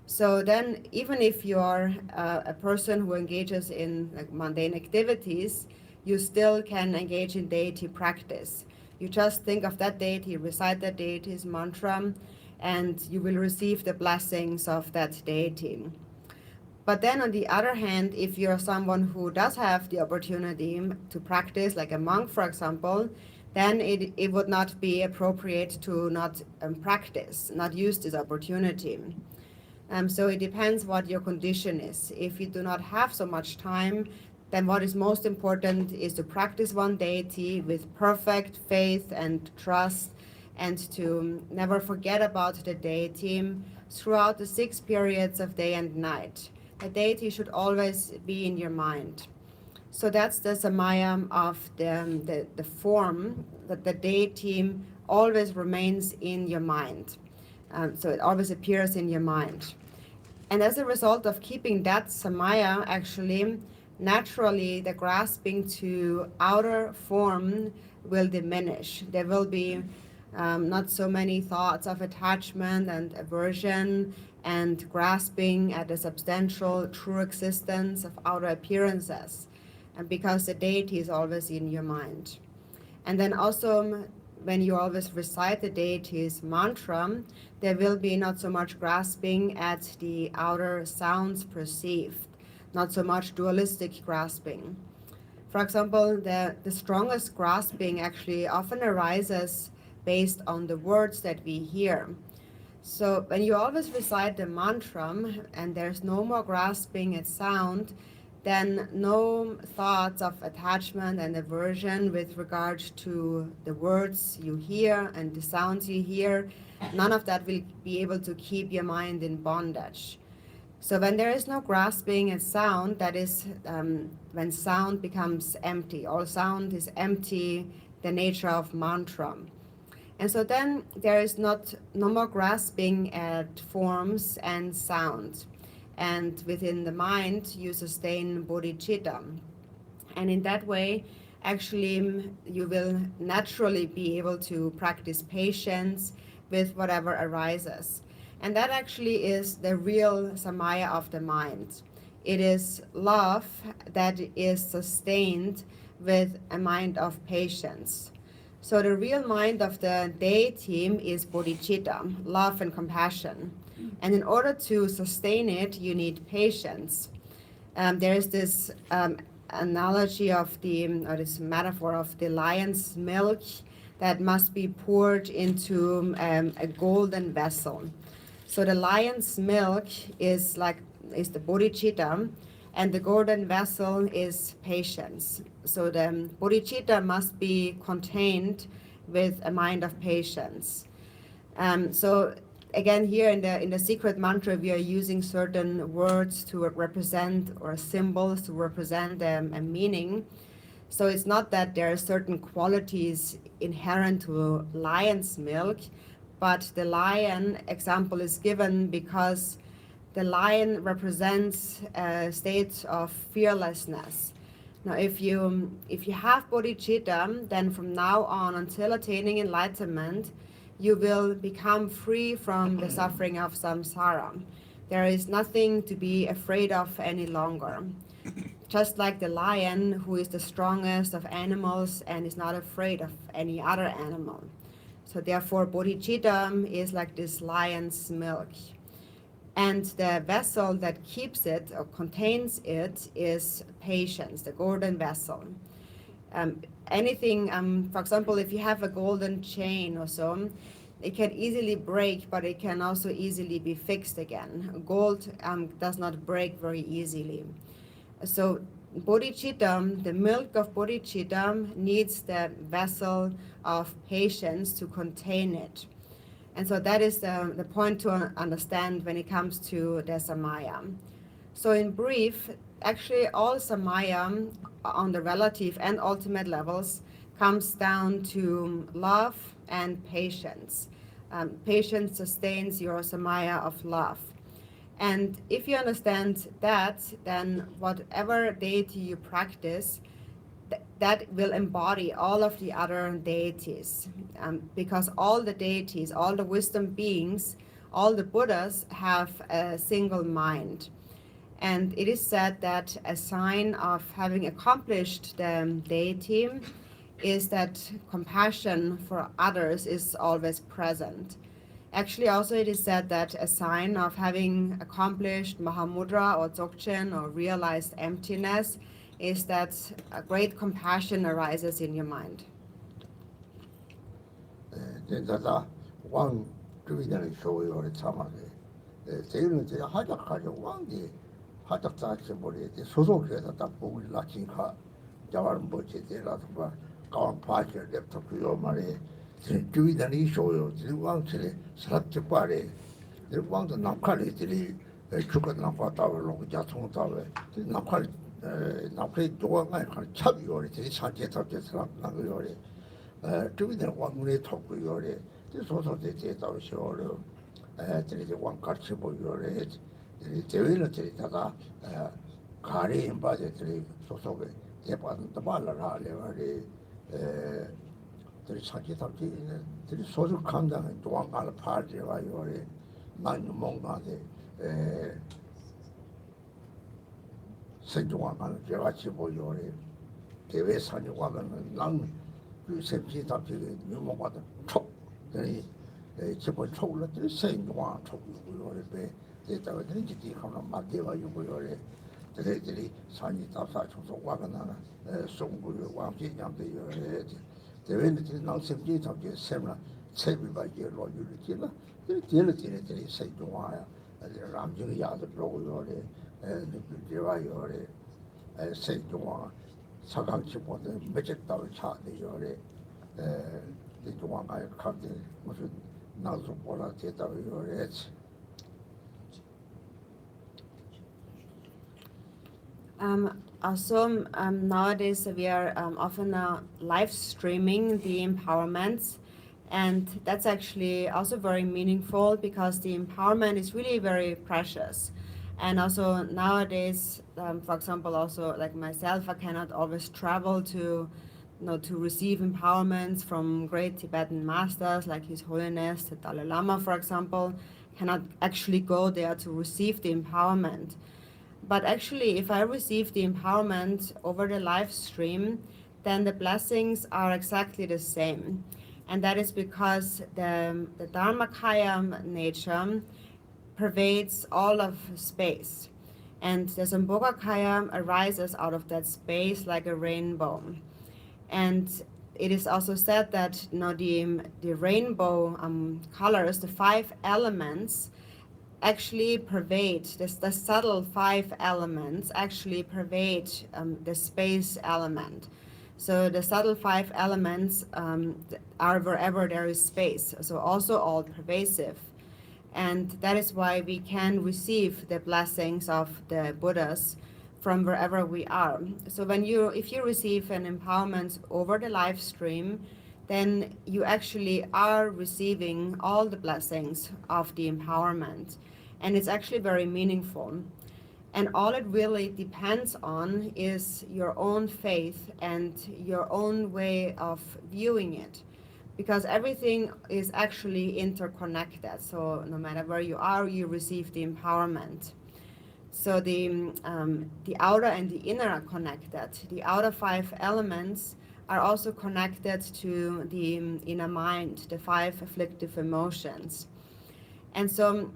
So then, even if you are a person who engages in mundane activities, you still can engage in deity practice. You just think of that deity, recite that deity's mantra, and you will receive the blessings of that deity. But then on the other hand, if you're someone who does have the opportunity to practice, like a monk, for example, then it would not be appropriate to not practice, not use this opportunity. So it depends what your condition is. If you do not have so much time, then what is most important is to practice one deity with perfect faith and trust, and to never forget about the deity throughout the 6 periods of day and night. The deity should always be in your mind. So that's the samaya of the form, that the deity always remains in your mind. So it always appears in your mind. And as a result of keeping that samaya, actually, naturally, the grasping to outer form will diminish. There will be not so many thoughts of attachment and aversion and grasping at the substantial true existence of outer appearances, and because the deity is always in your mind. And then also, when you always recite the deity's mantra, there will be not so much grasping at the outer sounds perceived, not so much dualistic grasping. For example, the strongest grasping actually often arises based on the words that we hear. So when you always recite the mantra and there's no more grasping at sound, then no thoughts of attachment and aversion with regard to the words you hear and the sounds you hear, none of that will be able to keep your mind in bondage. So when there is no grasping at sound, that is when sound becomes empty. All sound is empty, the nature of mantra. And so then there is no more grasping at forms and sound. And within the mind, you sustain bodhicitta. And in that way, actually, you will naturally be able to practice patience with whatever arises. And that actually is the real samaya of the mind. It is love that is sustained with a mind of patience. So the real mind of the deity is bodhicitta, love and compassion. And in order to sustain it, you need patience. There is this analogy of or this metaphor of the lion's milk that must be poured into a golden vessel. So the lion's milk is the bodhicitta, and the golden vessel is patience. So the bodhicitta must be contained with a mind of patience. So again, here in the secret mantra, we are using certain words to represent, or symbols to represent a meaning. So it's not that there are certain qualities inherent to lion's milk, but the lion example is given because the lion represents a state of fearlessness. Now, if you have bodhicitta, then from now on until attaining enlightenment, you will become free from the suffering of samsara. There is nothing to be afraid of any longer. Just like the lion, who is the strongest of animals and is not afraid of any other animal. So therefore, bodhicitta is like this lion's milk. And the vessel that keeps it or contains it is patience, the golden vessel. Anything, for example, if you have a golden chain or so, it can easily break, but it can also easily be fixed again. Gold does not break very easily. So bodhicitta, the milk of bodhicitta, needs the vessel of patience to contain it. And so that is the point to understand when it comes to the samaya. So in brief, actually all samaya on the relative and ultimate levels comes down to love and patience. Patience sustains your samaya of love. And if you understand that, then whatever deity you practice, that will embody all of the other deities, because all the deities, all the wisdom beings, all the Buddhas have a single mind. And it is said that a sign of having accomplished the deity is that compassion for others is always present. Actually, also it is said that a sign of having accomplished Mahamudra or Dzogchen or realized emptiness is that a great compassion arises in your mind. 진짜다 왕 주의자는 쇼요를 참아게 제일은 제가 하작하죠 왕이 하작자체 머리에 소속해서 딱 보고 라친카 자와는 뭐지 제라서 봐 가왕 파티를 냅다 그요 말에 주의자는 쇼요 왕들이 사람들 빠래 왕도 남칼이들이 죽어 남았다고 자통다고 남칼 남칼이 도와가 참 요리들이 산재답게 사람 나고요리 주민들 왕문에 덮고 요래 소소대 제다고 쇼로 저기 왕같이 보요래 제외는 저기다가 가리 바제들이 소속에 대받는 말을 하려고 저기 산재답게 저기 소속 감당은 도망가는 파지와 요래 많이 뭔가데 생존하는 제같이 보요래 대외 산유가는 난 샘지 답지에 유명하다 촉 그니 기본 촉을 들 생동화 촉을 배 대다가 되는지 하나 맞대와 요거를 들들이 산이 답사 총속과가나 송구를 왕진양도 요래 대외는 난 샘지 답지에 샘나 세비바지에 로유르지나 들들들이 생동화야 ramjing 야도 로요래 느끼와 요래 생동화 사강치보다 매직다고 차대요래 이동안가에 카드 무슨 나도 보라 대다고 요래 Also, nowadays we are often live streaming the empowerments, and that's actually also very meaningful because the empowerment is really very precious. And also nowadays, for example, also like myself, I cannot always travel to receive empowerments from great Tibetan masters like His Holiness the Dalai Lama, for example. Cannot actually go there to receive the empowerment. But actually, if I receive the empowerment over the live stream, then the blessings are exactly the same. And that is because the Dharmakaya nature pervades all of space. And the Sambhogakaya arises out of that space like a rainbow. And it is also said that the rainbow colors, the 5 elements, actually pervade, the subtle 5 elements actually pervade the space element. So the subtle 5 elements are wherever there is space, so also all pervasive. And that is why we can receive the blessings of the Buddhas from wherever we are. So if you receive an empowerment over the live stream, then you actually are receiving all the blessings of the empowerment. And it's actually very meaningful. And all it really depends on is your own faith and your own way of viewing it. Because everything is actually interconnected. So no matter where you are, you receive the empowerment. So the outer and the inner are connected. The outer 5 elements are also connected to the inner mind, the 5 afflictive emotions. And so,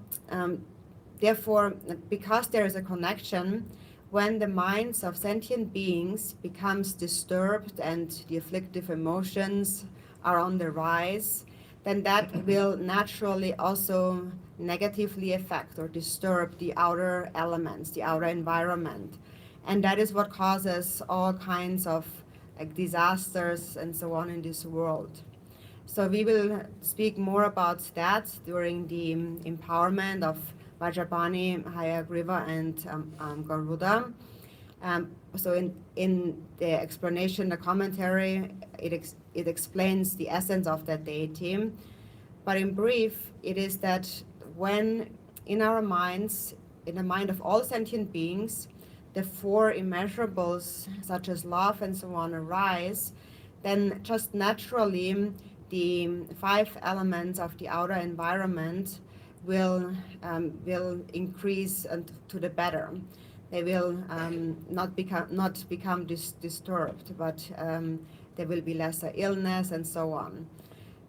therefore, because there is a connection, when the minds of sentient beings becomes disturbed and the afflictive emotions are on the rise, then that will naturally also negatively affect or disturb the outer elements, the outer environment. And that is what causes all kinds of disasters and so on in this world. So we will speak more about that during the empowerment of Vajrapani, Hayagrive, and Garuda. So in the explanation, the commentary, it explains the essence of that deity. But in brief, it is that when in our minds, in the mind of all sentient beings, the 4 immeasurables, such as love and so on, arise, then just naturally the 5 elements of the outer environment will increase and to the better. They will not become disturbed, but there will be lesser illness and so on.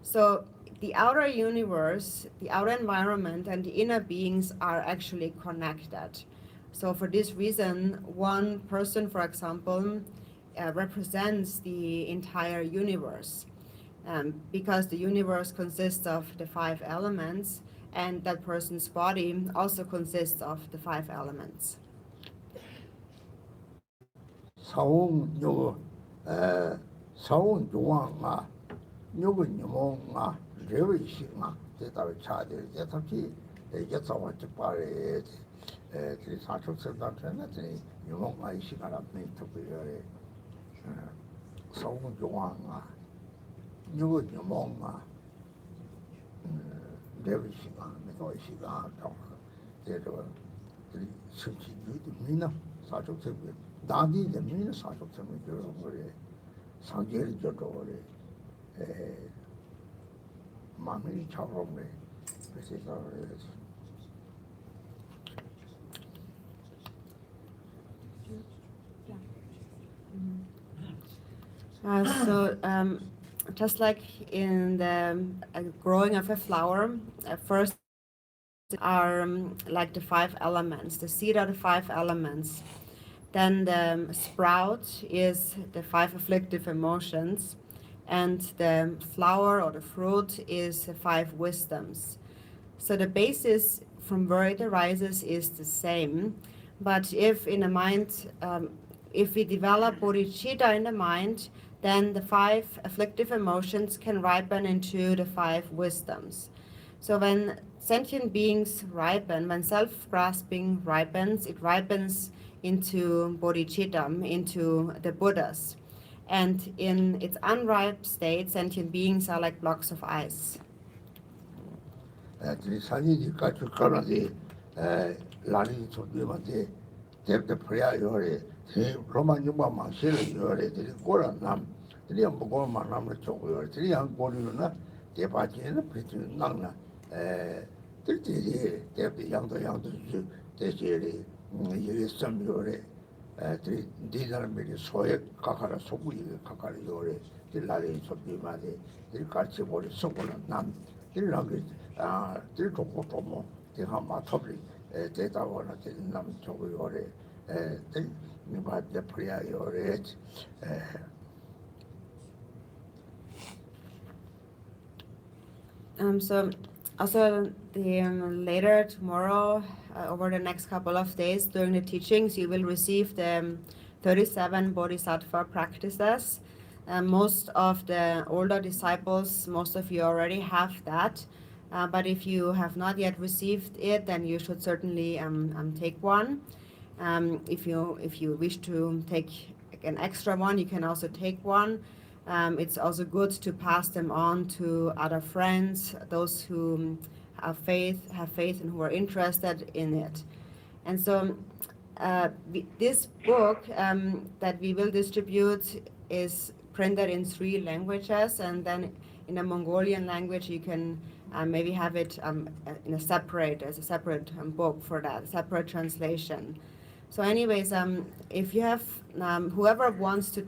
So the outer universe, the outer environment, and the inner beings are actually connected. So for this reason, one person, for example, represents the entire universe. Because the universe consists of the 5 elements, and that person's body also consists of the 5 elements. 사원 요거 사원 중앙아 요거 니모가 레위시가 대답을 차들 대답이 이게 저한테 말에 그 사초설단한테 요거가 이 시간에 메이트고요. 사원 중앙아 요거 니모가 레위시가 메도시가 또 대로 그 심지도 미나 사초설 다디 되면 사족점이 그런 거래 상계를 저도래 마음이 차오르네 그래서 So just like in the growing of a flower, first are like the 5 elements. The seed are the 5 elements. Then the sprout is the 5 afflictive emotions, and the flower or the fruit is the 5 wisdoms. So the basis from where it arises is the same, but if in the mind, if we develop bodhicitta in the mind, then the 5 afflictive emotions can ripen into the 5 wisdoms. So when sentient beings ripen, when self-grasping ripens, it ripens into bodhicitta, into the Buddhas. And in its unripe state, sentient beings are like blocks of ice. 산이니까 주가라지 라니 소비한테 대대 프리아 요래 로만 유마만 실을 요래 들이 고란 남 들이 먹고 만남을 쪼고요 들이 한 고리나 대바지는 비트 낭나 들들이 대비 양도 대제리 이게 좀 요래 들이 디자르미리 소에 가가라 소부이 가가라 요래 들라리 소비마데 들이 같이 버리 소고는 남 들라게 들 좋고 뭐 대가 마토리 대다원은 남 쪽이 오래 니바데 프리아 요래 So also later tomorrow, over the next couple of days during the teachings, you will receive the 37 Bodhisattva practices. Most of the older disciples, most of you already have that. But if you have not yet received it, then you should certainly take one. If you wish to take an extra one, you can also take one. It's also good to pass them on to other friends, those who have faith and who are interested in it. And so this book that we will distribute is printed in 3 languages, and then in the Mongolian language you can maybe have it in a separate book for that, a separate translation. So anyways, if you have whoever wants to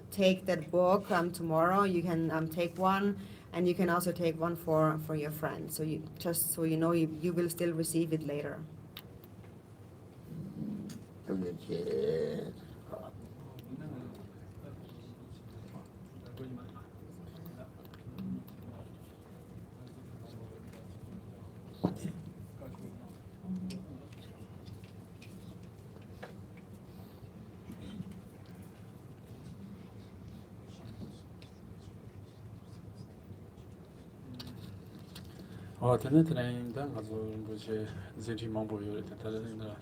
take that book tomorrow, you can take one, and you can also take one for your friends. So you just so you know, you will still receive it later. Tene tene da ngazo rinpoche zinti mambo yore tene tene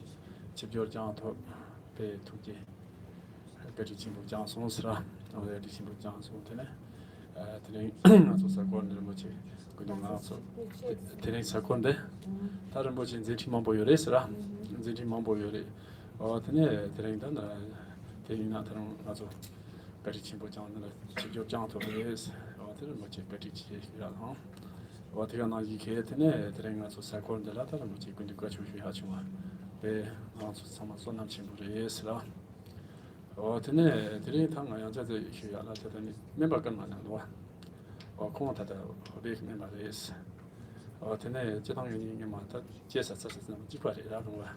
chibyor jang to pe tukje peri chimbo jang son sra ode di chimbo jang son tene tene ngazo sakon rinpoche kudo ngazo tene sakonde ta rinpoche zinti mambo yore sra zinti mambo yore tene tene da na tene na tene ngazo peri chimbo jang na chibyor jang to yes tene rinpoche peri chibyor jang 어떻게 나기 계획되네 드랭아서 사건들 나타나 뭐지 근데 같이 하지마 배 나서 삼아서 남친구리에서 드네 드레 당아 양자들 이슈 알아서더니 멤버가 많아도 코멘트다 어디 멤버에서 드네 제당연히 이게 많다 제사서 지파리라는 거야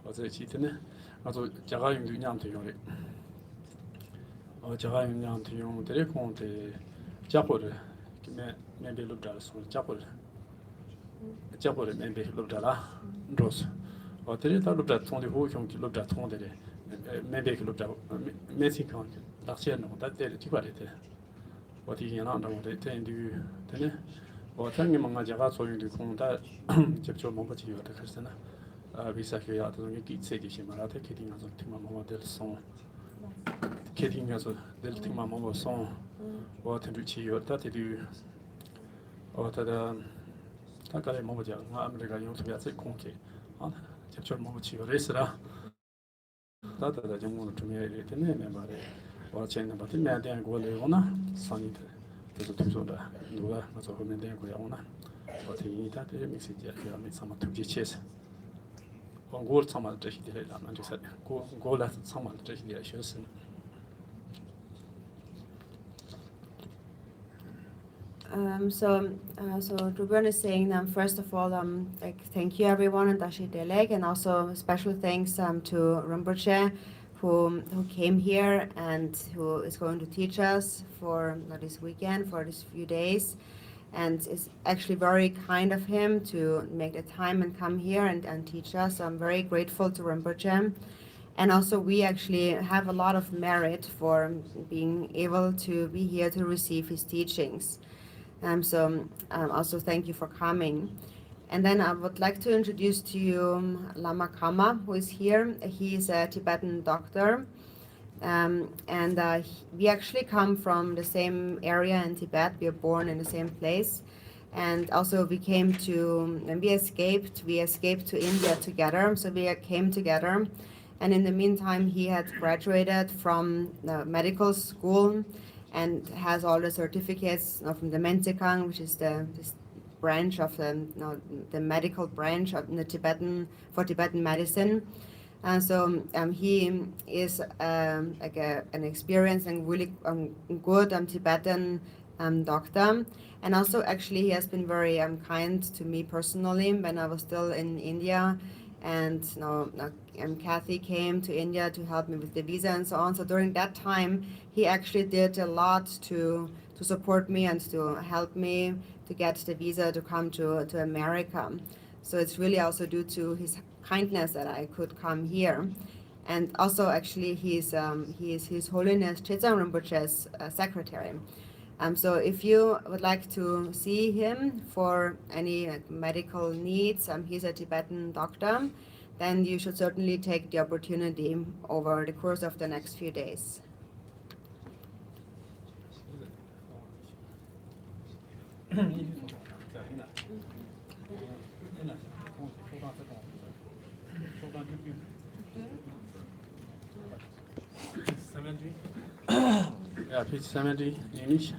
어제 지트네 아주 자가용 유냐한테 요래 자가용 유냐한테 용 드레 콘테 자포를 maybe looked at some chapel maybe looked at Rose or three looked at 20 who looked at 20 maybe looked at Mexican last year no that day to quality what he can under what they tend to tell or telling among Jaga so you do contact Chapter Mobachi or the Christina Visa here to get city Shimarata kidding as a Timama del Son kidding as a del Timama song or Tempuchi or that do 다가래 먹어자 아메리카 용수가 제 공개 접촉 먹지 그래서라 다다다 정말 좀 해야 되네 말에 와체는 받을 내 대한 거를 오나 선이들 그래서 두서다 누가 맞아 보면 되는 거야 오나 어떻게 다들 메시지 하면 삼아 투지체스 공고를 삼아 드시기를 하면 just 고고라 삼아 드시기를 하셨으니 So Ruben is saying first of all like thank you everyone in Dashi Delek, and also special thanks to Rinpoche who came here and who is going to teach us for this weekend, for these few days, and it's actually very kind of him to make the time and come here and teach us. So I'm very grateful to Rinpoche, and also we actually have a lot of merit for being able to be here to receive his teachings. So also thank you for coming. And then I would like to introduce to you Lama Kama, who is here. He is a Tibetan doctor. We actually come from the same area in Tibet. We are born in the same place. And also we escaped to India together. So we came together. And in the meantime, he had graduated from the medical school and has all the certificates from the Mensekang, which is this branch of the medical branch of the for Tibetan medicine. So he is like an experienced and really good Tibetan doctor. And also, actually, he has been very kind to me personally when I was still in India. And Kathy came to India to help me with the visa and so on. So during that time, he actually did a lot to support me and to help me to get the visa to come to America. So it's really also due to his kindness that I could come here. And also, actually, he is His Holiness Chetsang Rinpoche's secretary. So if you would like to see him for any medical needs, he's a Tibetan doctor, then you should certainly take the opportunity over the course of the next few days. Yeah, page 70, English.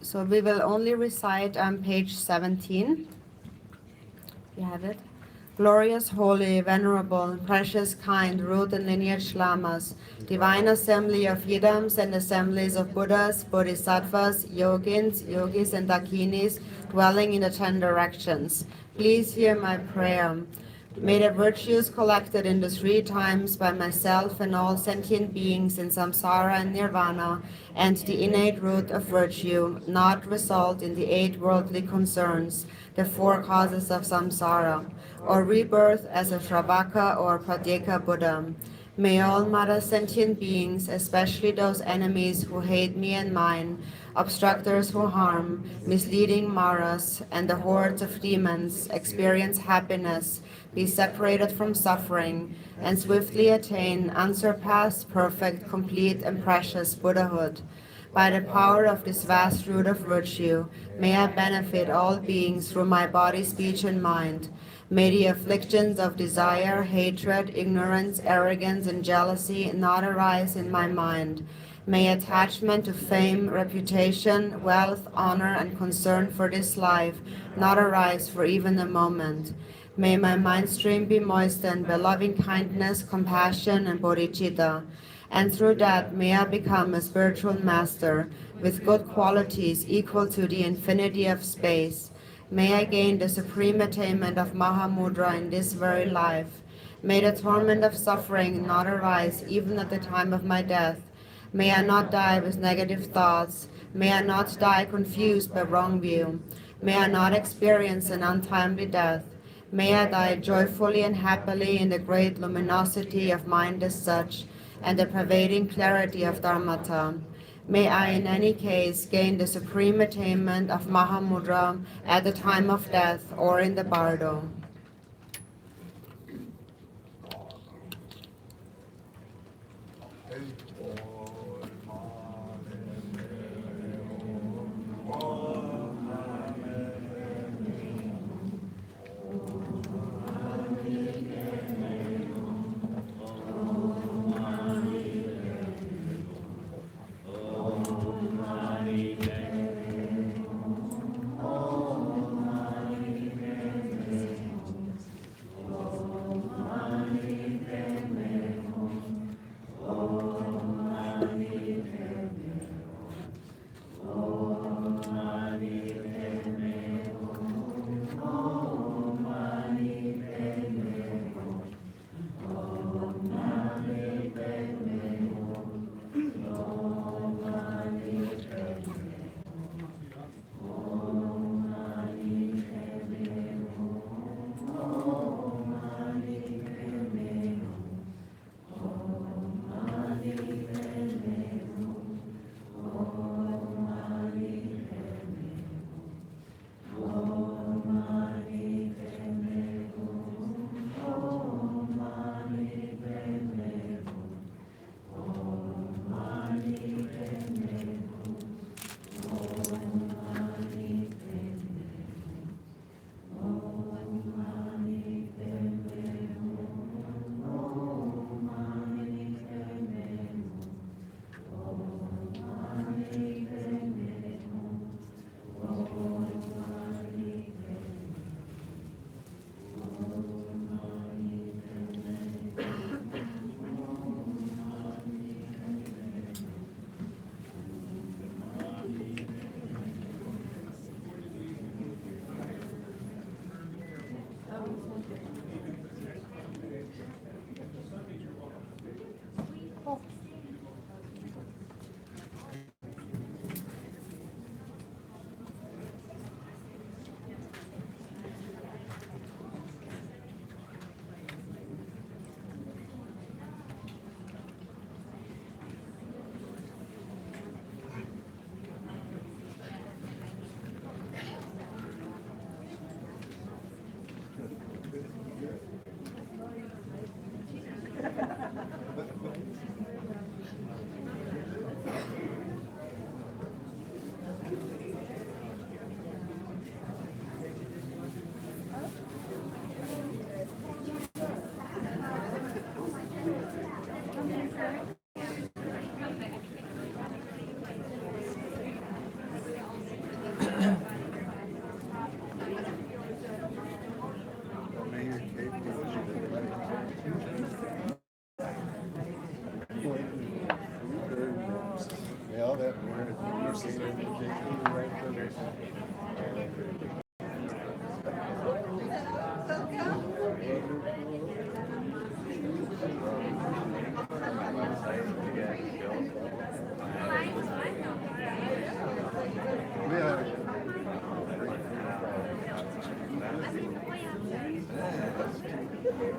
So we will only recite page 17. You have it. Glorious, holy, venerable, precious, kind, root and lineage lamas, divine assembly of Yidams and assemblies of Buddhas, Bodhisattvas, Yogis and Dakinis, dwelling in the 10 directions. Please hear my prayer. May the virtues collected in the 3 times by myself and all sentient beings in samsara and nirvana, and the innate root of virtue, not result in the 8 worldly concerns, the 4 causes of samsara, or rebirth as a Shravaka or Pratyeka Buddha. May all mother sentient beings, especially those enemies who hate me and mine, obstructors who harm, misleading Maras, and the hordes of demons, experience happiness, be separated from suffering, and swiftly attain unsurpassed, perfect, complete, and precious Buddhahood. By the power of this vast root of virtue, may I benefit all beings through my body, speech, and mind. May the afflictions of desire, hatred, ignorance, arrogance, and jealousy not arise in my mind. May attachment to fame, reputation, wealth, honor, and concern for this life not arise for even a moment. May my mind stream be moistened by loving kindness, compassion, and bodhicitta. And through that may I become a spiritual master with good qualities equal to the infinity of space. May I gain the supreme attainment of Mahamudra in this very life. May the torment of suffering not arise even at the time of my death. May I not die with negative thoughts. May I not die confused by wrong view. May I not experience an untimely death. May I die joyfully and happily in the great luminosity of mind as such, and the pervading clarity of Dharmata. May I in any case gain the supreme attainment of Mahamudra at the time of death or in the bardo.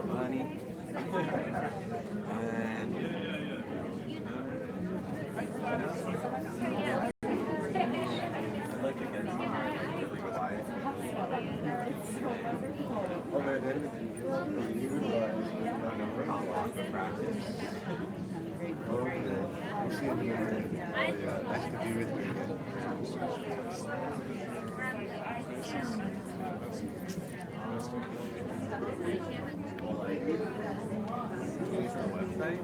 money. And I'd like to get something really quiet. Not long to practice. Nice to be with you again. Use the website.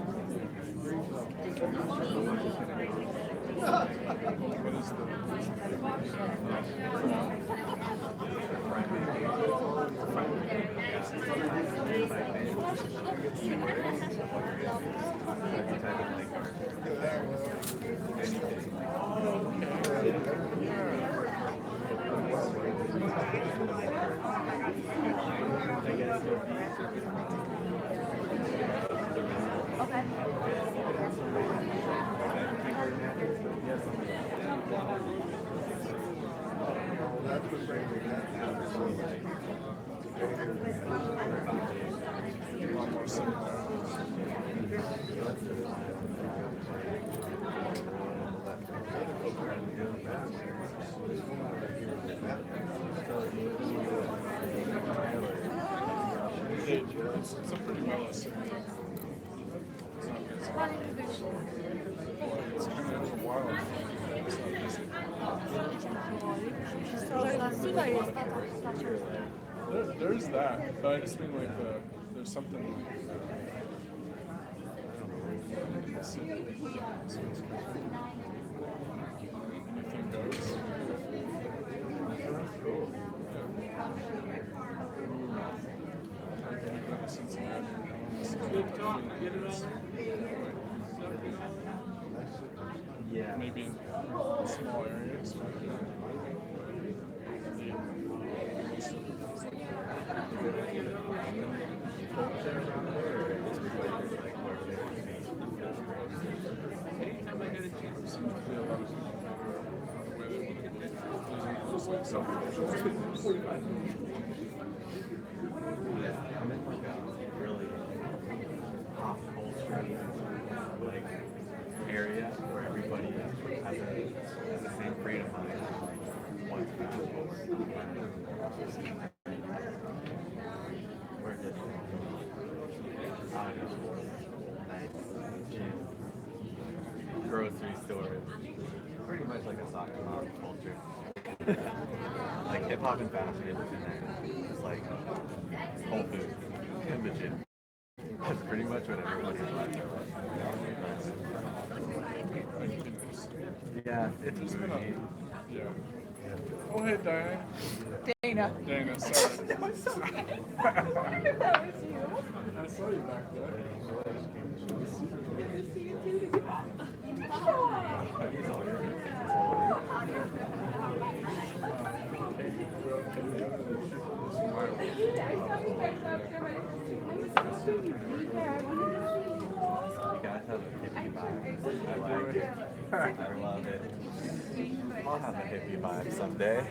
It's a pretty well it's kind of wild. It's not busy. There's that, but I just mean like there's something like Yeah. maybe in small areas. Yeah, I'm in like a really pop culture like area where everybody has the same freedom of mind. Wants to fast forward. We're just gym, grocery stores, pretty much like a soccer mom culture. Like hip hop and fashion is in there. It's like Whole Foods and the gym. That's pretty much what everybody's like. Yeah, it's just been Yeah. Oh, hey, Diane. Dana. Dana, sorry. I saw you back there. You guys have a hippie vibe. I like it. I love it. I'll have a hippie vibe someday,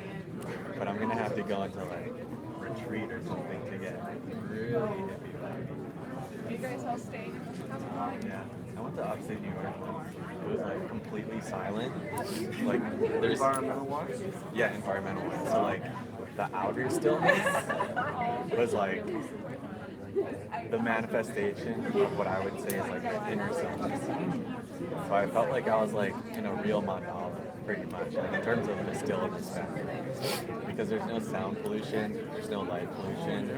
but I'm gonna have to go into like retreat or something to get really hippie vibe. You guys all staying? Yeah, I went to upstate New York. It was like completely silent. Like there's Environmental wise? yeah, environmental. So like the outer stillness was like the manifestation of what I would say is like the inner stillness. So I felt like I was like in a real mandala, pretty much, like in terms of the stillness factor. Because there's no sound pollution, there's no light pollution.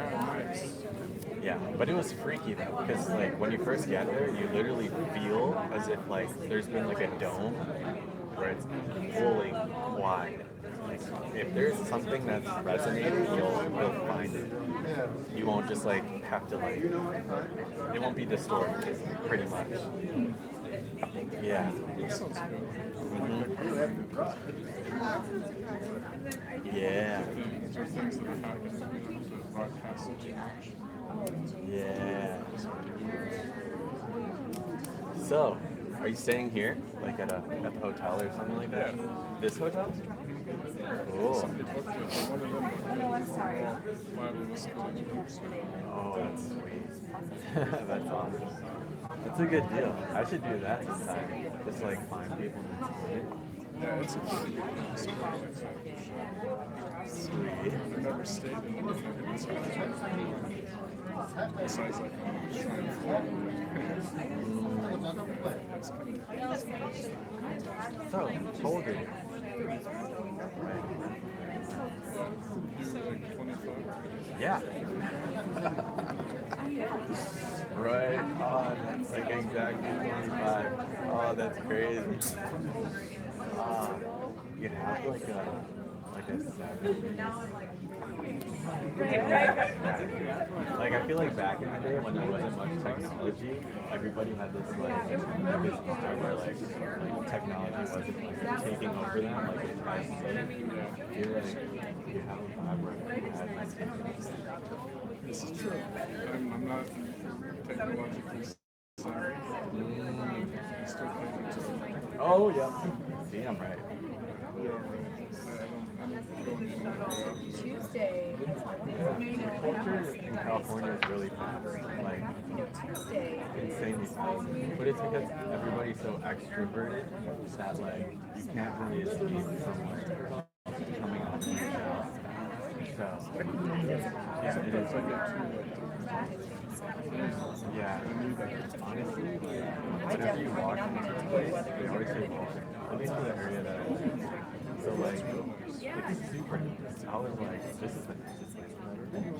Yeah, but it was freaky though, because like when you first get there, you literally feel as if like there's been like a dome where it's fully quiet. Like if there's something that's resonating, you'll find it. You won't just like have to like, it won't be distorted, pretty much. Yeah. Yeah. These are things that have happened to broadcast. Yeah. So, are you staying here, like at the hotel or something like that? Yeah. This hotel? Cool. Oh, I'm sorry. Bible listening groups. Oh, that's sweet. That's awesome. That's a good deal. I should do that sometime. Just like find people and support it. Yeah, it's a pretty good spot like that. Sweet. I've never stayed in one of them. Besides like shrine floor. So, told you. Right. You're like 25. Yeah. Right on. That's like exactly 25. Oh, that's crazy. You have like a 7. Like I feel like back in the day when there wasn't much technology, everybody had this like time where like technology wasn't like taking over them like it has today. I feel like you have a vibe where it has like This is true. I'm not technologically savvy. Still thinking to oh yeah. See, I'm right. Tuesday. Culture in California is really fast, like insanely fast. But it's because everybody's so extroverted that like you can't really escape from like coming out of the shell. So yeah, it is. Yeah, honestly, whenever you walk into a place, they always say welcome. At least for the area that I'm in. So like, it's super nice. I was like, this is the nicest place I've ever been.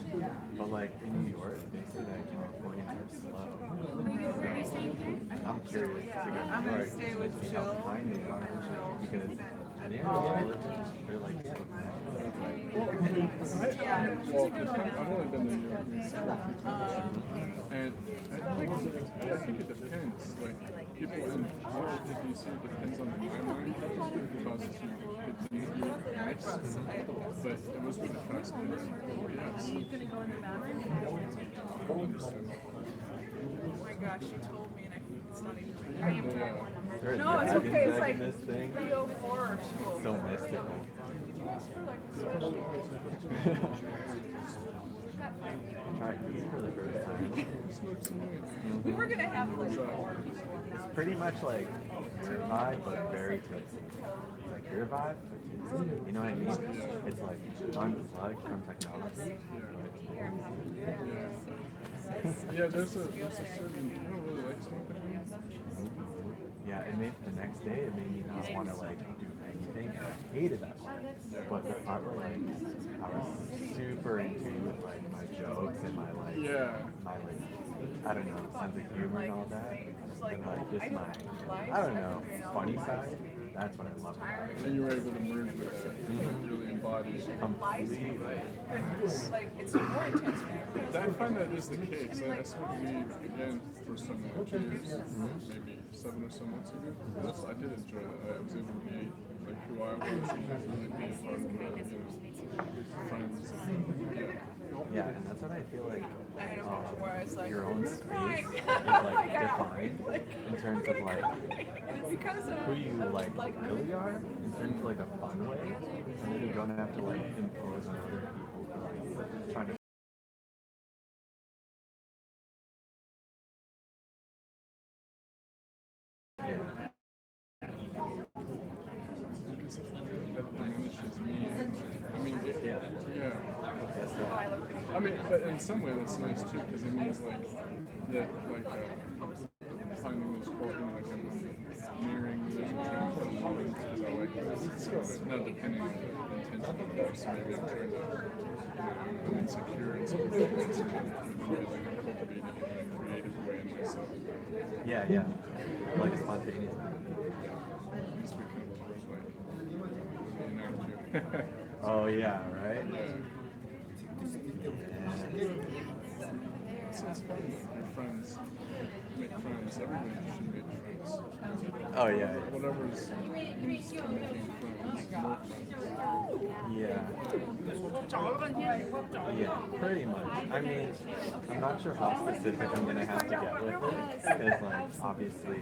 But like in New York, they say that Californians are slow. I'm curious to go to New York to find it because at the end of the day, they're like so nice. Well, I've only been to New York myself, and I think it depends. Like people in Washington D.C. depends on the timeline because it's nice, but it was really fascinating. Yes. Oh my gosh, you told me and it's not even right. There's No, it's okay. It's like this thing. 304 school. So mystical. Tried these for the first time. We were gonna have like It's pretty much like your vibe, but very tipsy. Like your vibe, but tipsy. You know what I mean? It's like unplugged from technology. Yeah, there's a certain, I don't really like something. Yeah, it made the next day it made me not want to like do anything, and I hated that part. But the part where like I was super in tune with like my jokes and my like my like I don't know sense of humor and all that, and like just my I don't know funny side. That's what I love about it. And you were able to merge with that, really embody it. Completely. like it's more intense. I find that is the case. I spoke to me again for some years, maybe 7 or so months ago. I did enjoy that. I was able to be like who I was and really be a part of friends. Yeah, and that's what I feel like your own space is like defined in terms of like who you like really are, in terms of like a fun way, and then you don't have to like impose on other people for like trying to. Yeah. I mean, I mean, but in some way that's nice too, because it means like that, like finding those qualities, like mirroring those transformations, because I like that. Now, depending on the intention of the person, maybe I'm trying to, I'm insecure in some things, and maybe like cultivating it in a creative way in myself. Yeah, like a spontaneous. Just become like Oh yeah, right? It's fun with your friends. Make friends. Everybody should make friends. Oh yeah. Whatever's used to making friends, more friends. Yeah, pretty much. I mean, I'm not sure how specific I'm gonna have to get with it, because like obviously,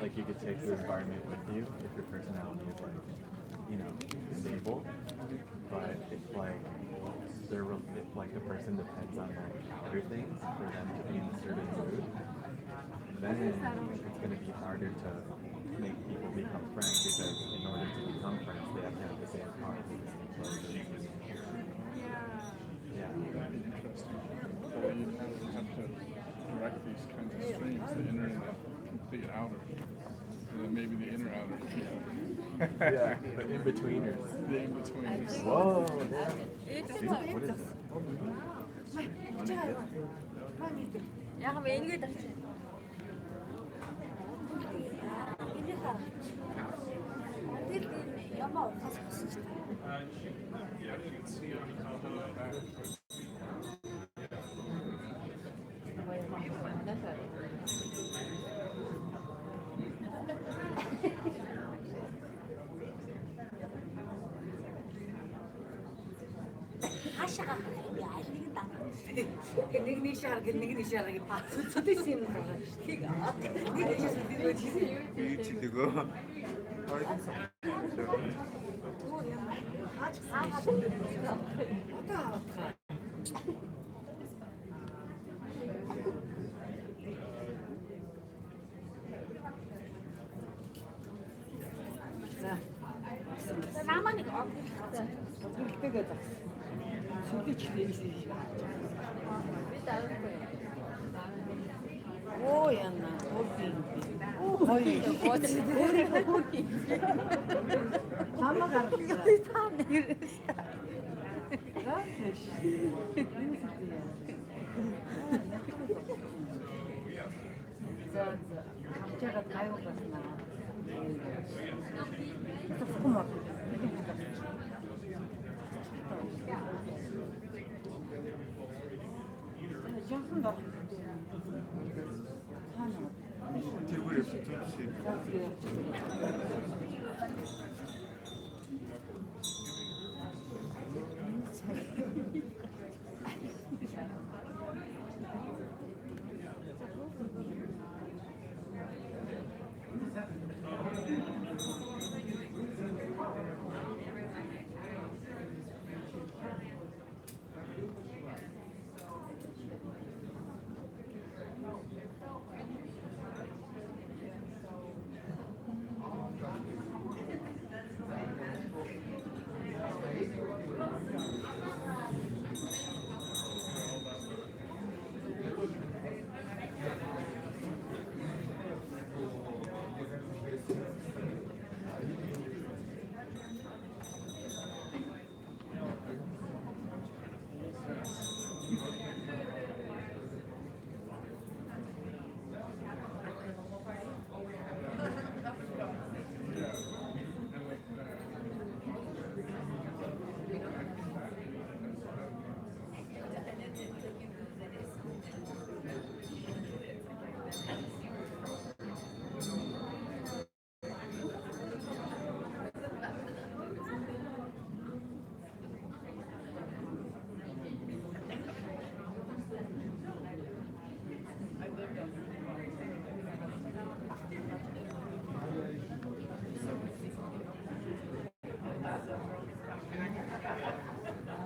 like you could take the environment with you if your personality is like, stable. But it's like if like the person depends on like other things for them to be in a certain mood, then it's going to be harder to make people become friends because in order to become friends, they have to have the same heart, the same pleasure. Yeah. Interesting. So you have to correct these kinds of streams, the inner and the complete outer. And then maybe the inner outer. Yeah, the in-betweeners. The in-betweeners. Whoa! Dude, what is that? Ja, gaan we één uur dat je.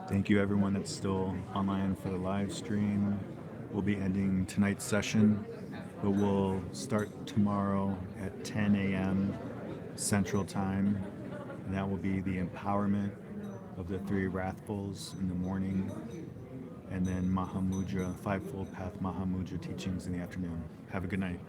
Thank you everyone that's still online for the live stream. We'll be ending tonight's session, but we'll start tomorrow at 10 a.m. Central Time. And that will be the empowerment of the Three Wrathfuls in the morning, and then Mahamudra, Fivefold Path Mahamudra teachings in the afternoon. Have a good night.